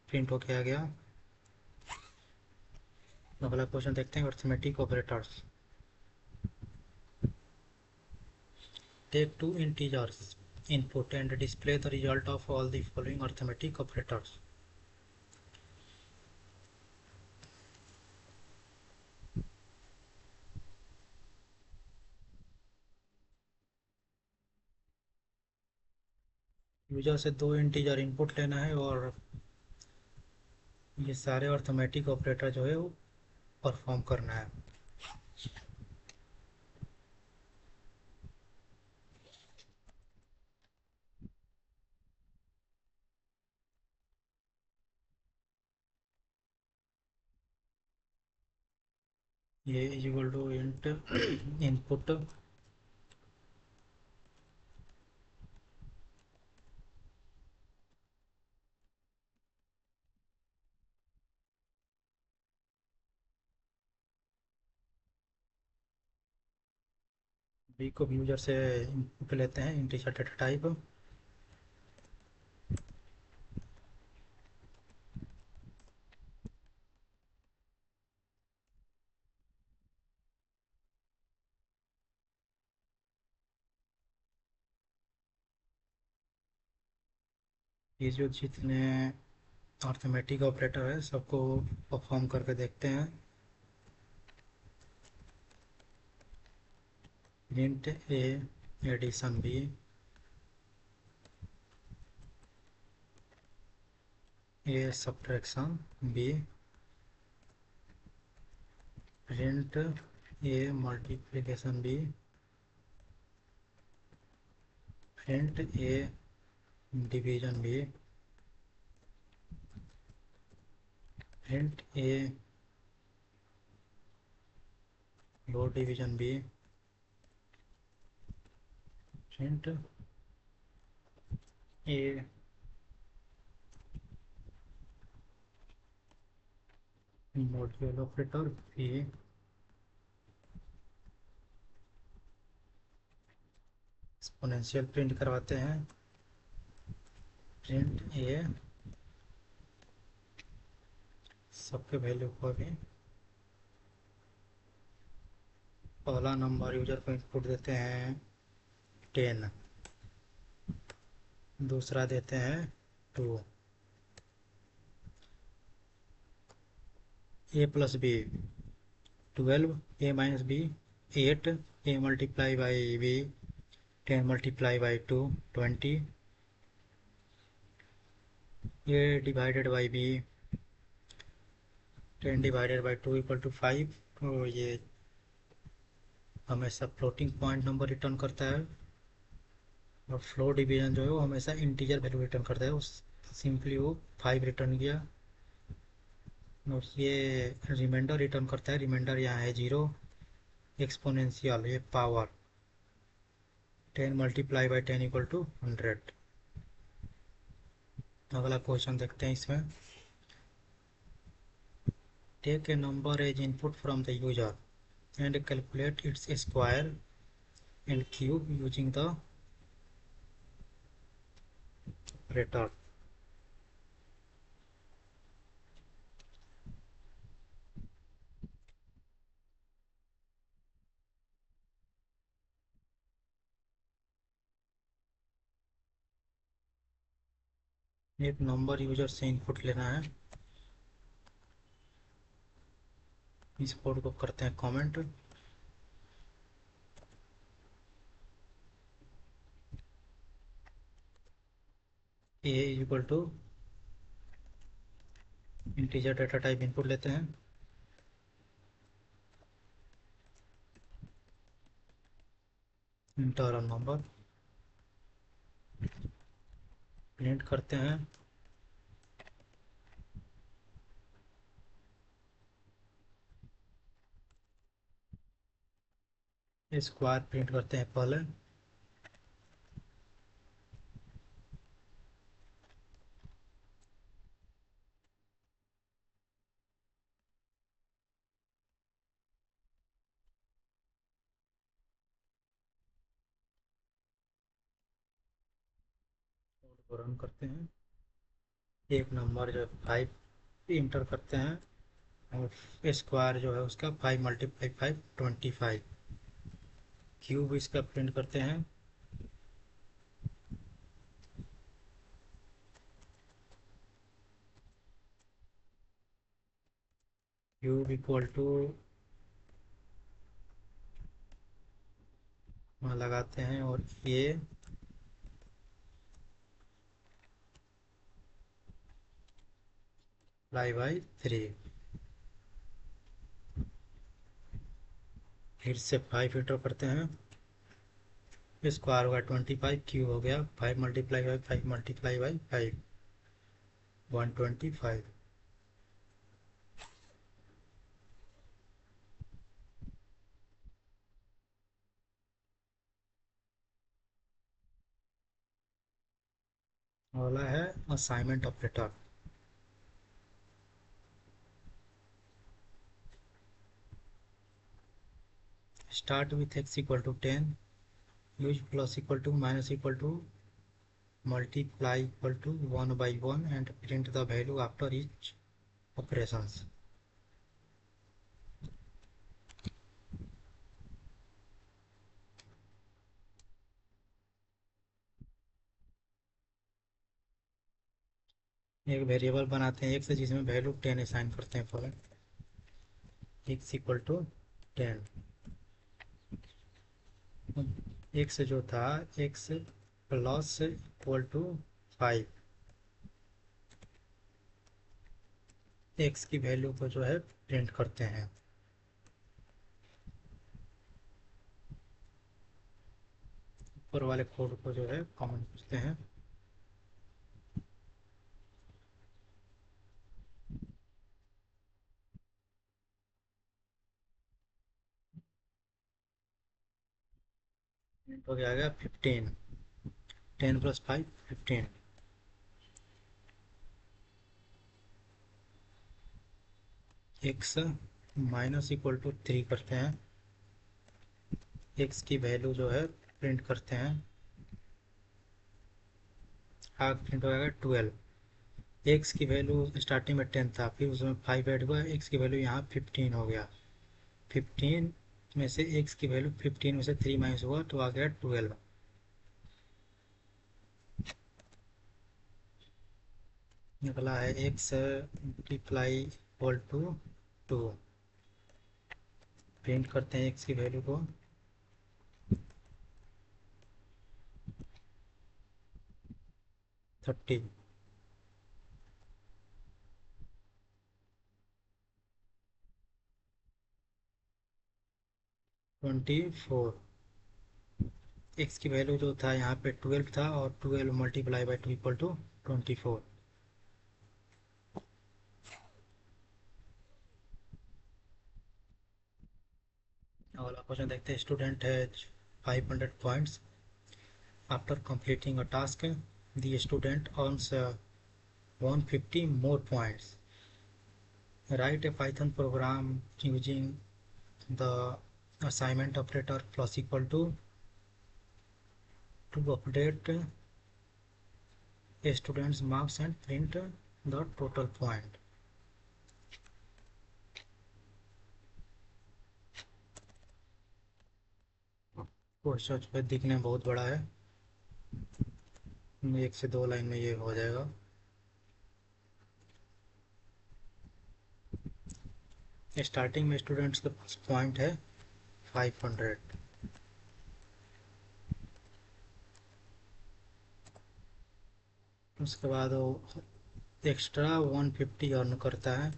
प्रिंट होके आ गया। अगला क्वेश्चन देखते हैं, arithmetic operators. Take two integers input and display the result of all the following arithmetic operators. User से दो इंटीजर इनपुट लेना है और ये सारे अर्थमेटिक ऑपरेटर जो है वो परफॉर्म करना है। ये is equal to int input b को भी यूजर से इनपुट लेते हैं इंटीजर डेटा टाइप। ये जो जितने अर्थमेटिक ऑपरेटर है सबको परफॉर्म करके देखते हैं। Print a addition b, a subtraction b, print a multiplication b, print a division b, print a low division b, print a module operator b, exponential print करवाते हैं। प्रिंट ए सबके वैल्यू को भी पहला नंबर यूजर को इनपुट देते हैं 10, दूसरा देते हैं 2, A plus B 12 a minus B 8 a multiply by B 10 multiply by 2 20 a divided by B 10 divided by 2 equal to 5। तो ये हमेशा फ्लोटिंग पॉइंट नंबर रिटर्न करता है और फ्लोर डिवीजन जो है वो हमेशा इंटीजर वैल्यू रिटर्न करता है। उस सिंपली वो 5 रिटर्न किया और ये रिमाइंडर रिटर्न करता है। रिमाइंडर यहाँ है 0। एक्सपोनेंशियल ये power 10 multiply by 10 equal to 100। अगला क्वेश्चन देखते हैं इसमें। Take a number as input from the user and calculate its square and cube using the operator. एक नंबर यूजर से इनपुट लेना है। इस कोड को करते हैं comment. A equal to integer data type input लेते हैं। इंटर नंबर प्रिंट करते हैं। स्क्वायर प्रिंट करते हैं पहले। कोड को रन करते हैं। एक नंबर जो है 5 इंटर करते हैं और स्क्वायर जो है उसका 5 मल्टीप्लाई 5 25। क्यूब इसका प्रिंट करते हैं। क्यूब इक्वल टू वहाँ लगाते हैं और ये लाई बाई 3। फिर से 5 इंटर करते हैं। स्क्वायर होगा 25। क्यूब हो गया 5 मल्टीप्लाई बाई 5 मल्टीप्लाई बाई 5 125। अगला है assignment operator. Start with x equal to 10 use plus equal to minus equal to multiply equal to 1/1 and print the value after each operations. एक वेरिएबल बनाते हैं x जिसमें वैल्यू 10 असाइन करते हैं। For x equal to 10 x जो था x plus equal to 5 x की वैल्यू को जो है प्रिंट करते हैं। ऊपर वाले कोड को जो है कॉमन पूछते हैं। प्रिंट हो गया 15। 10 plus 5 15। x minus equal to 3 करते हैं। x की वैल्यू जो है प्रिंट करते हैं। आग प्रिंट हो जाएगा 12। x की वैल्यू स्टार्टिंग में 10 था फिर उसमें 5 ऐड हुआ x की वैल्यू यहाँ 15 हो गया। 15 में से x की वैल्यू 15 में से 3 माइनस हुआ तो आ गया 12। निकला है x multiply equal to 2। Print करते हैं x की वैल्यू को। 30। 24। x की वैल्यू जो था यहाँ पे 12 था, और 12 मल्टीप्लाई बाई 2 इक्वल टू 24। अगला क्वेश्चन देखते हैं। स्टूडेंट है 500 points after completing a task. The student earns 150 more points. Write a Python program using the assignment operator plus equal to update a student's marks and print the total point. Question दिखने में बहुत बड़ा है, 1 से 2 लाइन में ये हो जाएगा। स्टार्टिंग में स्टूडेंट्स के पास पॉइंट है 500, उसके बाद वो एक्स्ट्रा 150 अर्न करता है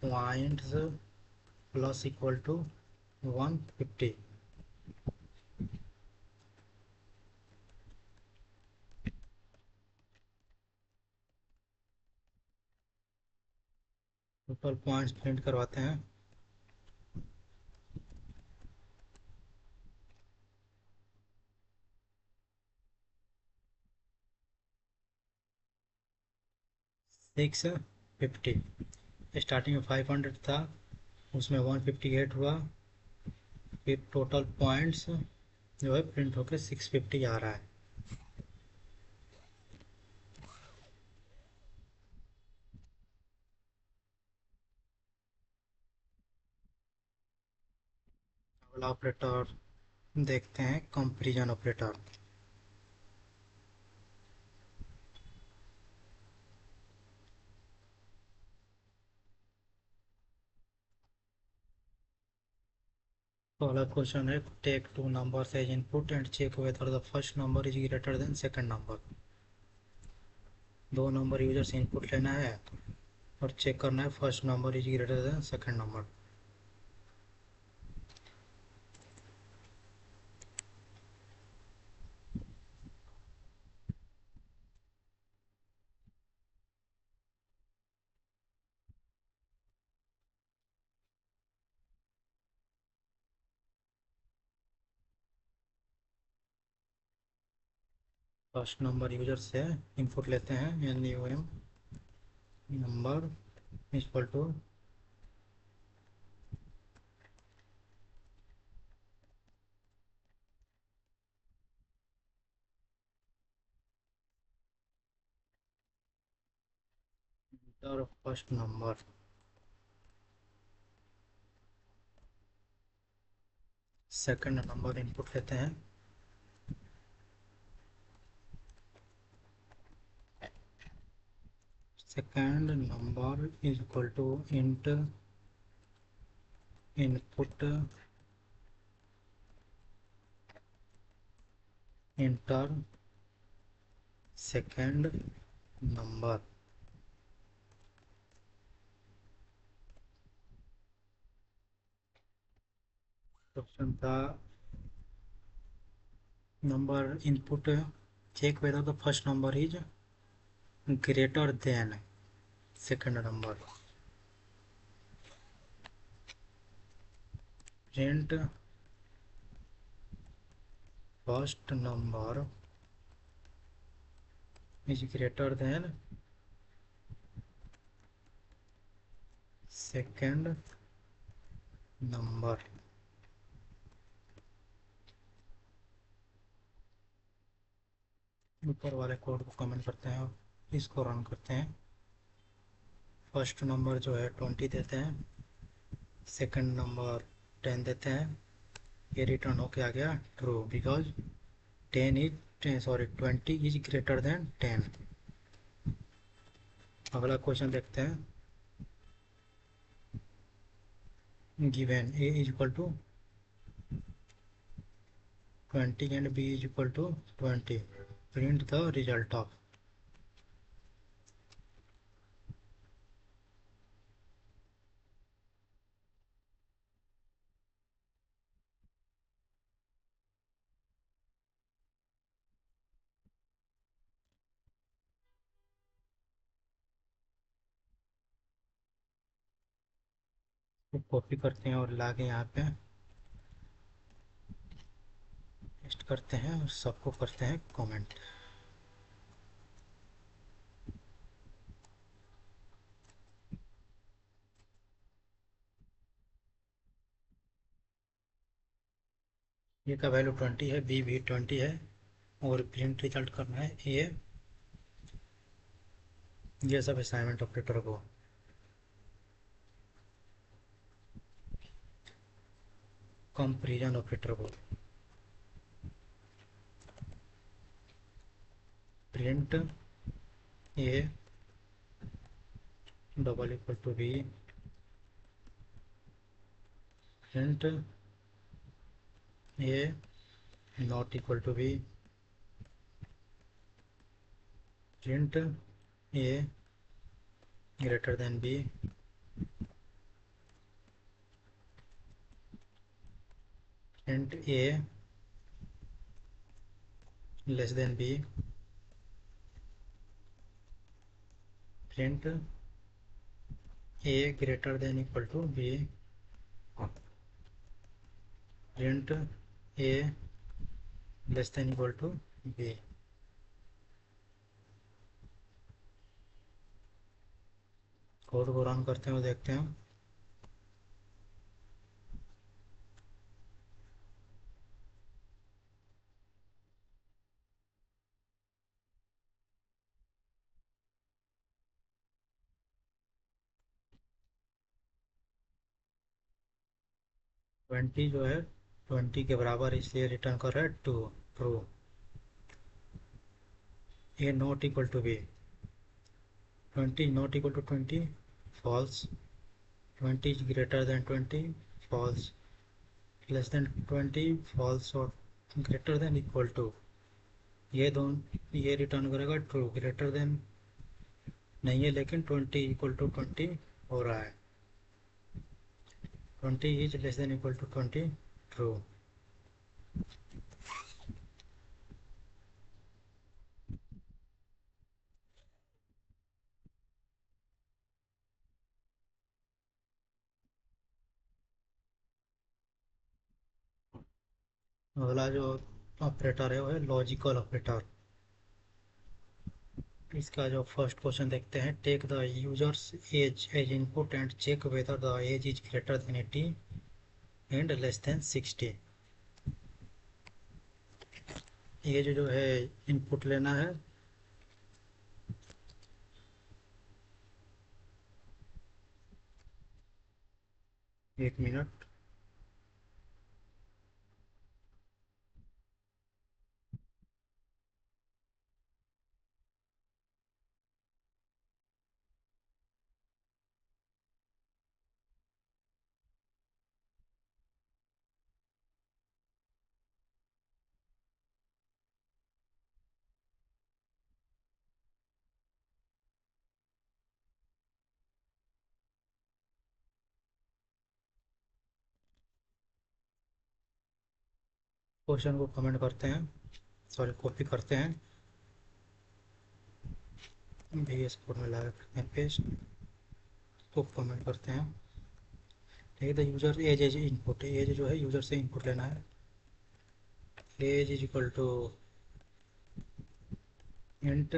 points plus equal to 150। Total points print करवाते हैं। सिक्स 50। स्टार्टिंग में 500 था, उसमें 158 हुआ, फिर टोटल पॉइंट्स जो है प्रिंट होकर 650 आ रहा है। अगला ऑपरेटर देखते हैं, कंपैरिजन ऑपरेटर। पहला क्वेश्चन है, take two numbers as input and check whether the first number is greater than second number. दो नंबर यूजर से इनपुट लेना है और चेक करना है first number is greater than second number. First number user से इनपुट लेते हैं, NUM number equal to first number. Second number input लेते हैं, second number is equal to int input enter second number. Question था number input check whether the first number is greater than second number. Print first number is greater than second number. ऊपर वाले कोड को कमेंट करते हैं और इसको रन करते हैं। फर्स्ट नंबर जो है 20 देते हैं, सेकंड नंबर 10 देते हैं। ये रिटर्न होके आ गया true, because 20 is greater than 10। अगला क्वेश्चन देखते हैं। Given a is equal to 20 and b is equal to 20, print the result of। तो कॉपी करते हैं और लाके यहाँ पे पेस्ट करते हैं और सबको करते हैं कमेंट। ए का वैल्यू 20 है, बी भी 20 है और प्रिंट रिजल्ट करना है ये सब असाइनमेंट ऑपरेटर को। कंपेरिजन ऑपरेटर को print a double equal to b, print a not equal to b, print a greater than b, print a less than b, print a greater than equal to b, print a less than equal to b. Code को रन करते हैं और देखते हैं। ट्वेंटी जो है 20 के बराबर इसलिए रिटर्न कर रहा है to, true. A not equal to b, 20 not equal to 20 false, 20 is greater than 20 false, less than 20 false और ग्रेटर देन इक्वल टू ये दोनों ये रिटर्न करेगा ट्रू। ग्रेटर देन नहीं है लेकिन 20 इक्वल टू 20 हो रहा है, 20 is less than equal to 20 true. अगला जो ऑपरेटर है वो है लॉजिकल ऑपरेटर। इसका जो फर्स्ट क्वेश्चन देखते हैं, take the user's age as input and check whether the age is greater than 80 and less than 60। Age जो है इनपुट लेना है, एक मिनट। क्वेश्चन को कमेंट करते हैं, सॉरी कॉपी करते हैं, VS कोड में ला करते हैं पेस्ट, तो कमेंट करते हैं। ठीक है, user age as input, age जो है यूजर से इनपुट लेना है। Age is equal to int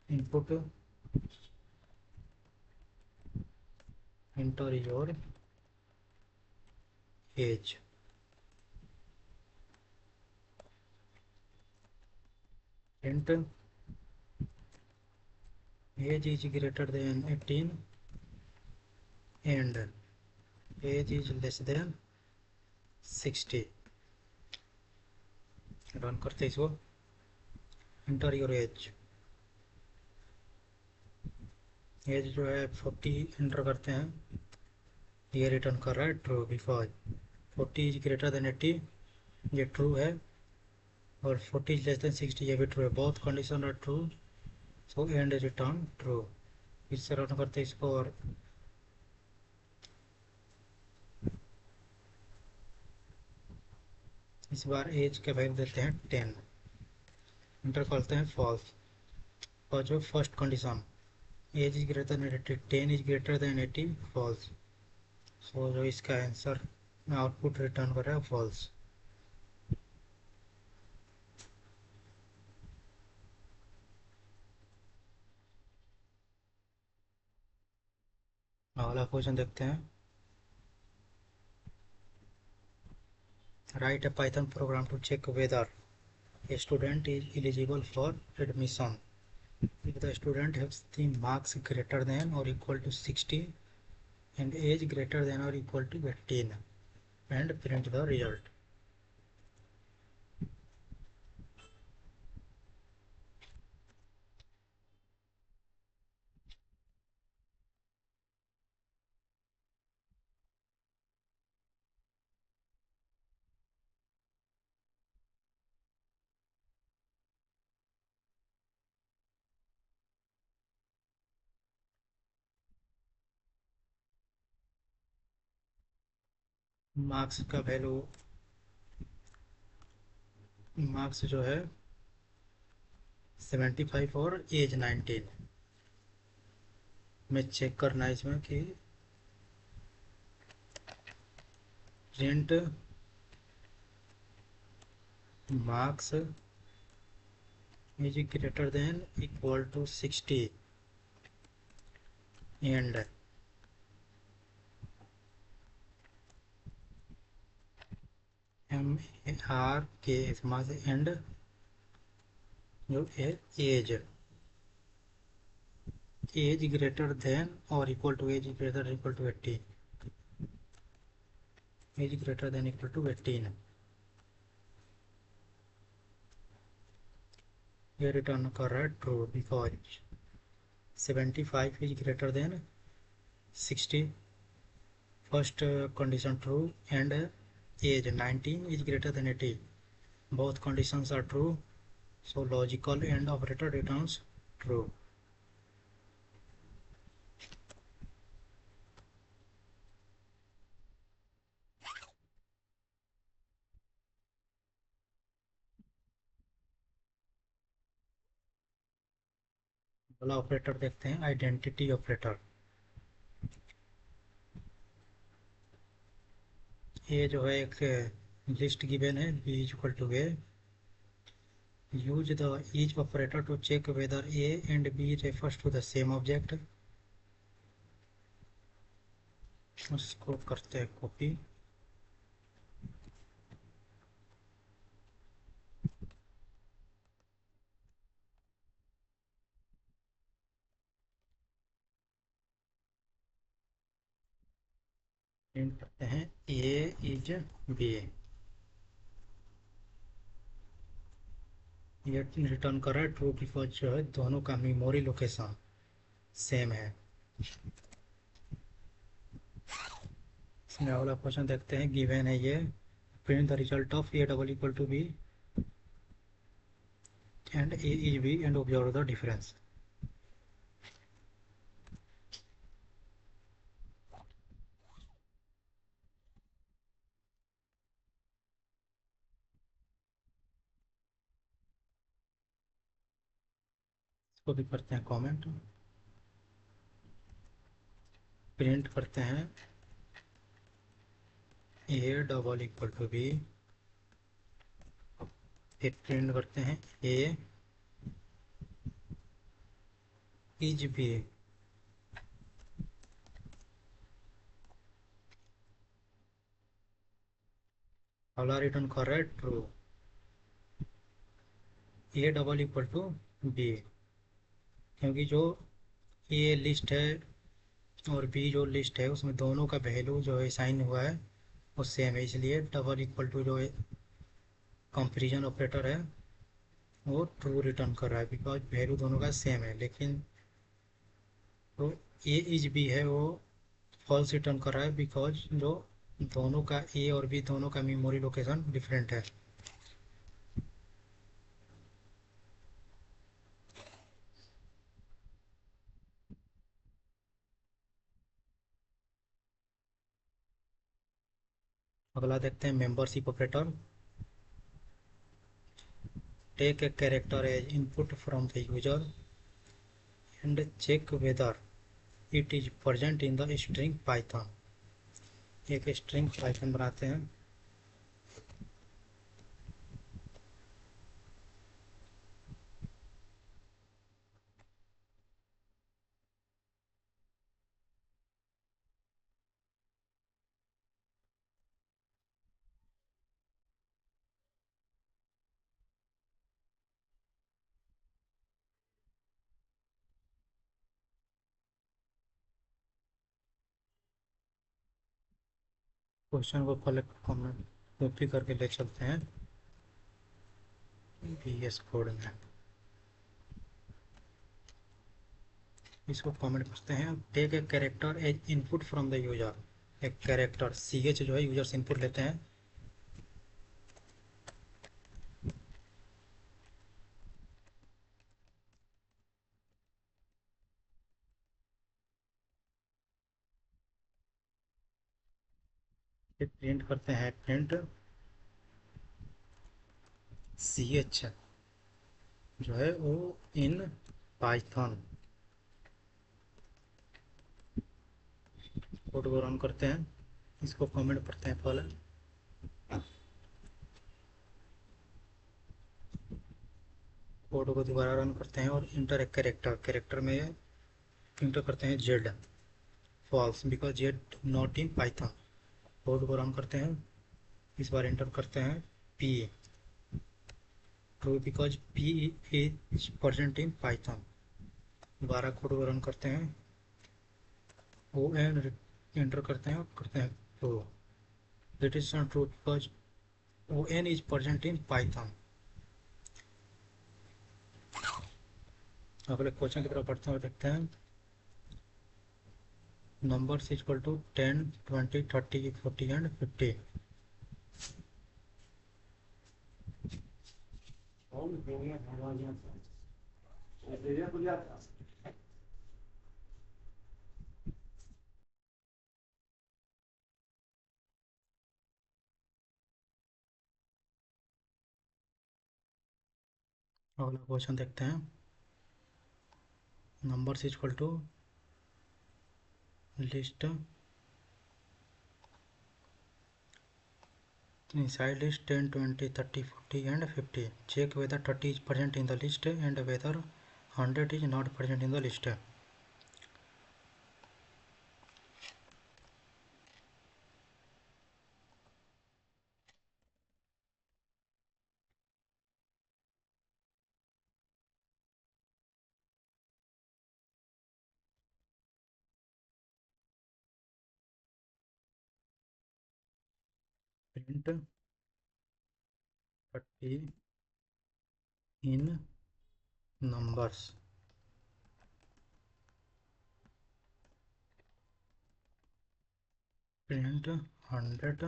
input enter your age, int age is greater than 18 and age is less than 60। Run करते हैं इसको। इंटर योर एज, एज जो है 40 इंटर करते हैं, ये रिटर्न कर रहा है true, because 40 is greater than 80, ये ट्रू है, और 40 इज लेस देन 60, ये भी ट्रू है। Both condition are true, so and return true. इससे रन करते हैं इसको, और इस बार एज के वैल्यू देते हैं 10, इंटर करते हैं फॉल्स। और जो first condition age is greater than 80, 10 is greater than 80, false. So जो इसका आंसर आउटपुट रिटर्न कर रहा है फॉल्स। अगला क्वेश्चन देखते हैं। Right a python program to check whether a student is eligible for admission if the student has the marks greater than or equal to 60 and age greater than or equal to 18, and print the result। Marks का वैल्यू, मार्क्स जो है 75 और एज 19 में चेक करना है इसमें कि print marks is greater than equal to 60 and m r k and जो एज एज ग्रेटर देन और equal to age greater equal to 80, age greater than equal to 18, ये रिटर्न कर रहा है true, because 75 is greater than 60, first condition true, and age 19 is greater than 80, both conditions are true, so logical and operator returns true। अगला ऑपरेटर देखते हैं, आइडेंटिटी ऑपरेटर। ये जो है एक लिस्ट गिवन है, b is equal to a, use the each operator to check whether a and b refers to the same object। उसको करते हैं कॉपी, प्रिंट करते हैं ए इज बी, ये रिटर्न कर रहा है ट्रू, बिकॉज जो है दोनों का मेमोरी लोकेशन सेम है। इसमें अगला क्वेश्चन देखते हैं, गिवन है ये, print the result of a double equal to b and a is b and observe the difference. इसको भी करते हैं कमेंट, प्रिंट करते हैं a double equal to b, फिर प्रिंट करते हैं ए इज बी, अगला रिटर्न कर रहा है true, a double equal to b, क्योंकि जो ए लिस्ट है और बी जो लिस्ट है उसमें दोनों का वैल्यू जो है साइन हुआ है वो सेम है, इसलिए डबल इक्वल टू जो कंपेरिजन ऑपरेटर है वो ट्रू रिटर्न कर रहा है, बिकॉज वैल्यू दोनों का सेम है। लेकिन तो ए इज बी है वो फॉल्स रिटर्न कर रहा है बिकॉज जो दोनों का ए और बी दोनों का मेमोरी लोकेशन डिफरेंट है। अगला देखते हैं membership operator. Take a character as input from the user and check whether it is present in the string Python. एक स्ट्रिंग पाइथन बनाते हैं। क्वेश्चन को कलेक्ट कॉपी करके ले चलते हैं VS कोड में। इसको कमेंट करते हैं। Take a character as input from the user. एक कैरेक्टर CH जो है यूजर से इनपुट लेते हैं। फिर प्रिंट करते हैं प्रिंट CH जो है वो इन पाइथन। कोड को रन करते हैं। इसको कमेंट करते हैं पहले। कोड को दोबारा रन करते हैं और इंटर एक कैरेक्टर कैरेक्टर में इंटर करते हैं z false because z not in Python. Code को रन करते हैं। इस बार इंटर करते हैं P true because P is present in Python. दोबारा कोड को रन करते हैं। ओ एन इंटर करते हैं true. It is not true because o n is present in Python. अगले क्वेश्चन की तरफ बढ़ते हुए देखते हैं। Numbers equal to 10 20 30 40 and 50। अगला क्वेश्चन देखते हैं। Numbers equal to list inside list 10 20 30 40 and 50 check whether 30 is present in the list and whether 100 is not present in the list। Print 30 in numbers print 100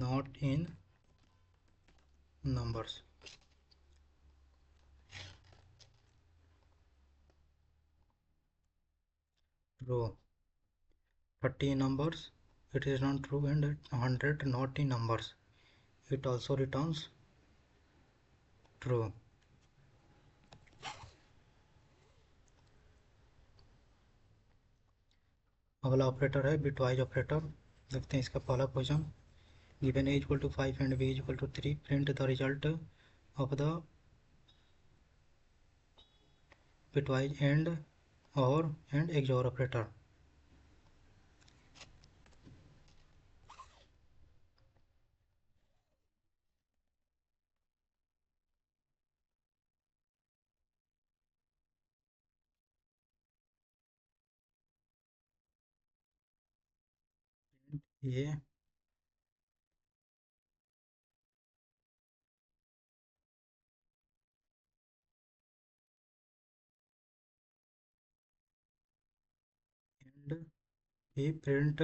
not in numbers। row 30 numbers it is not true and 100 not in numbers it also returns true। अगला ऑपरेटर है बिटवाइज ऑपरेटर। देखते हैं इसका पहला question. Given a equal to 5 and b equal to 3 print the result of the bitwise and और एंड एक्सओर ऑपरेटर। ये बी प्रिंट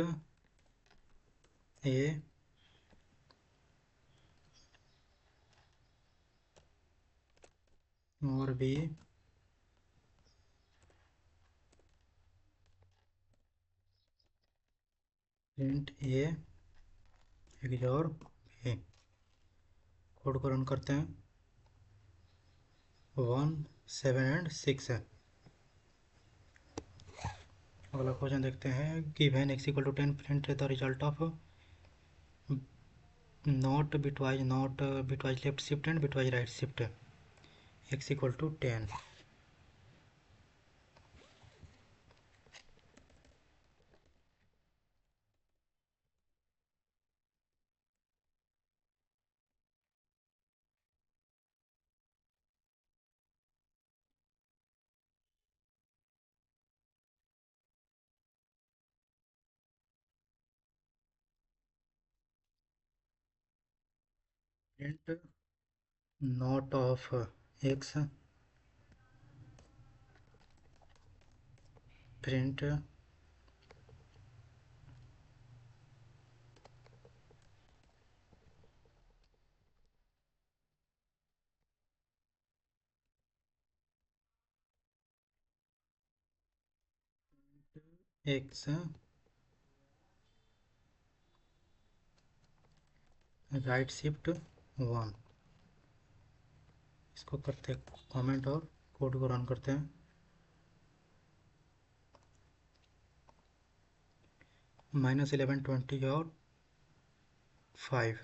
ए और B print A XOR B. Code को रन करते हैं। 1 7 एंड 6 है। अगला क्वेश्चन देखते हैं। Given x equal to 10 print the result of not bitwise left shift and bitwise right shift x equal to 10। Print not of x print x right shift 1। इसको करते हैं कमेंट और कोड को रन करते हैं। -11 20 और 5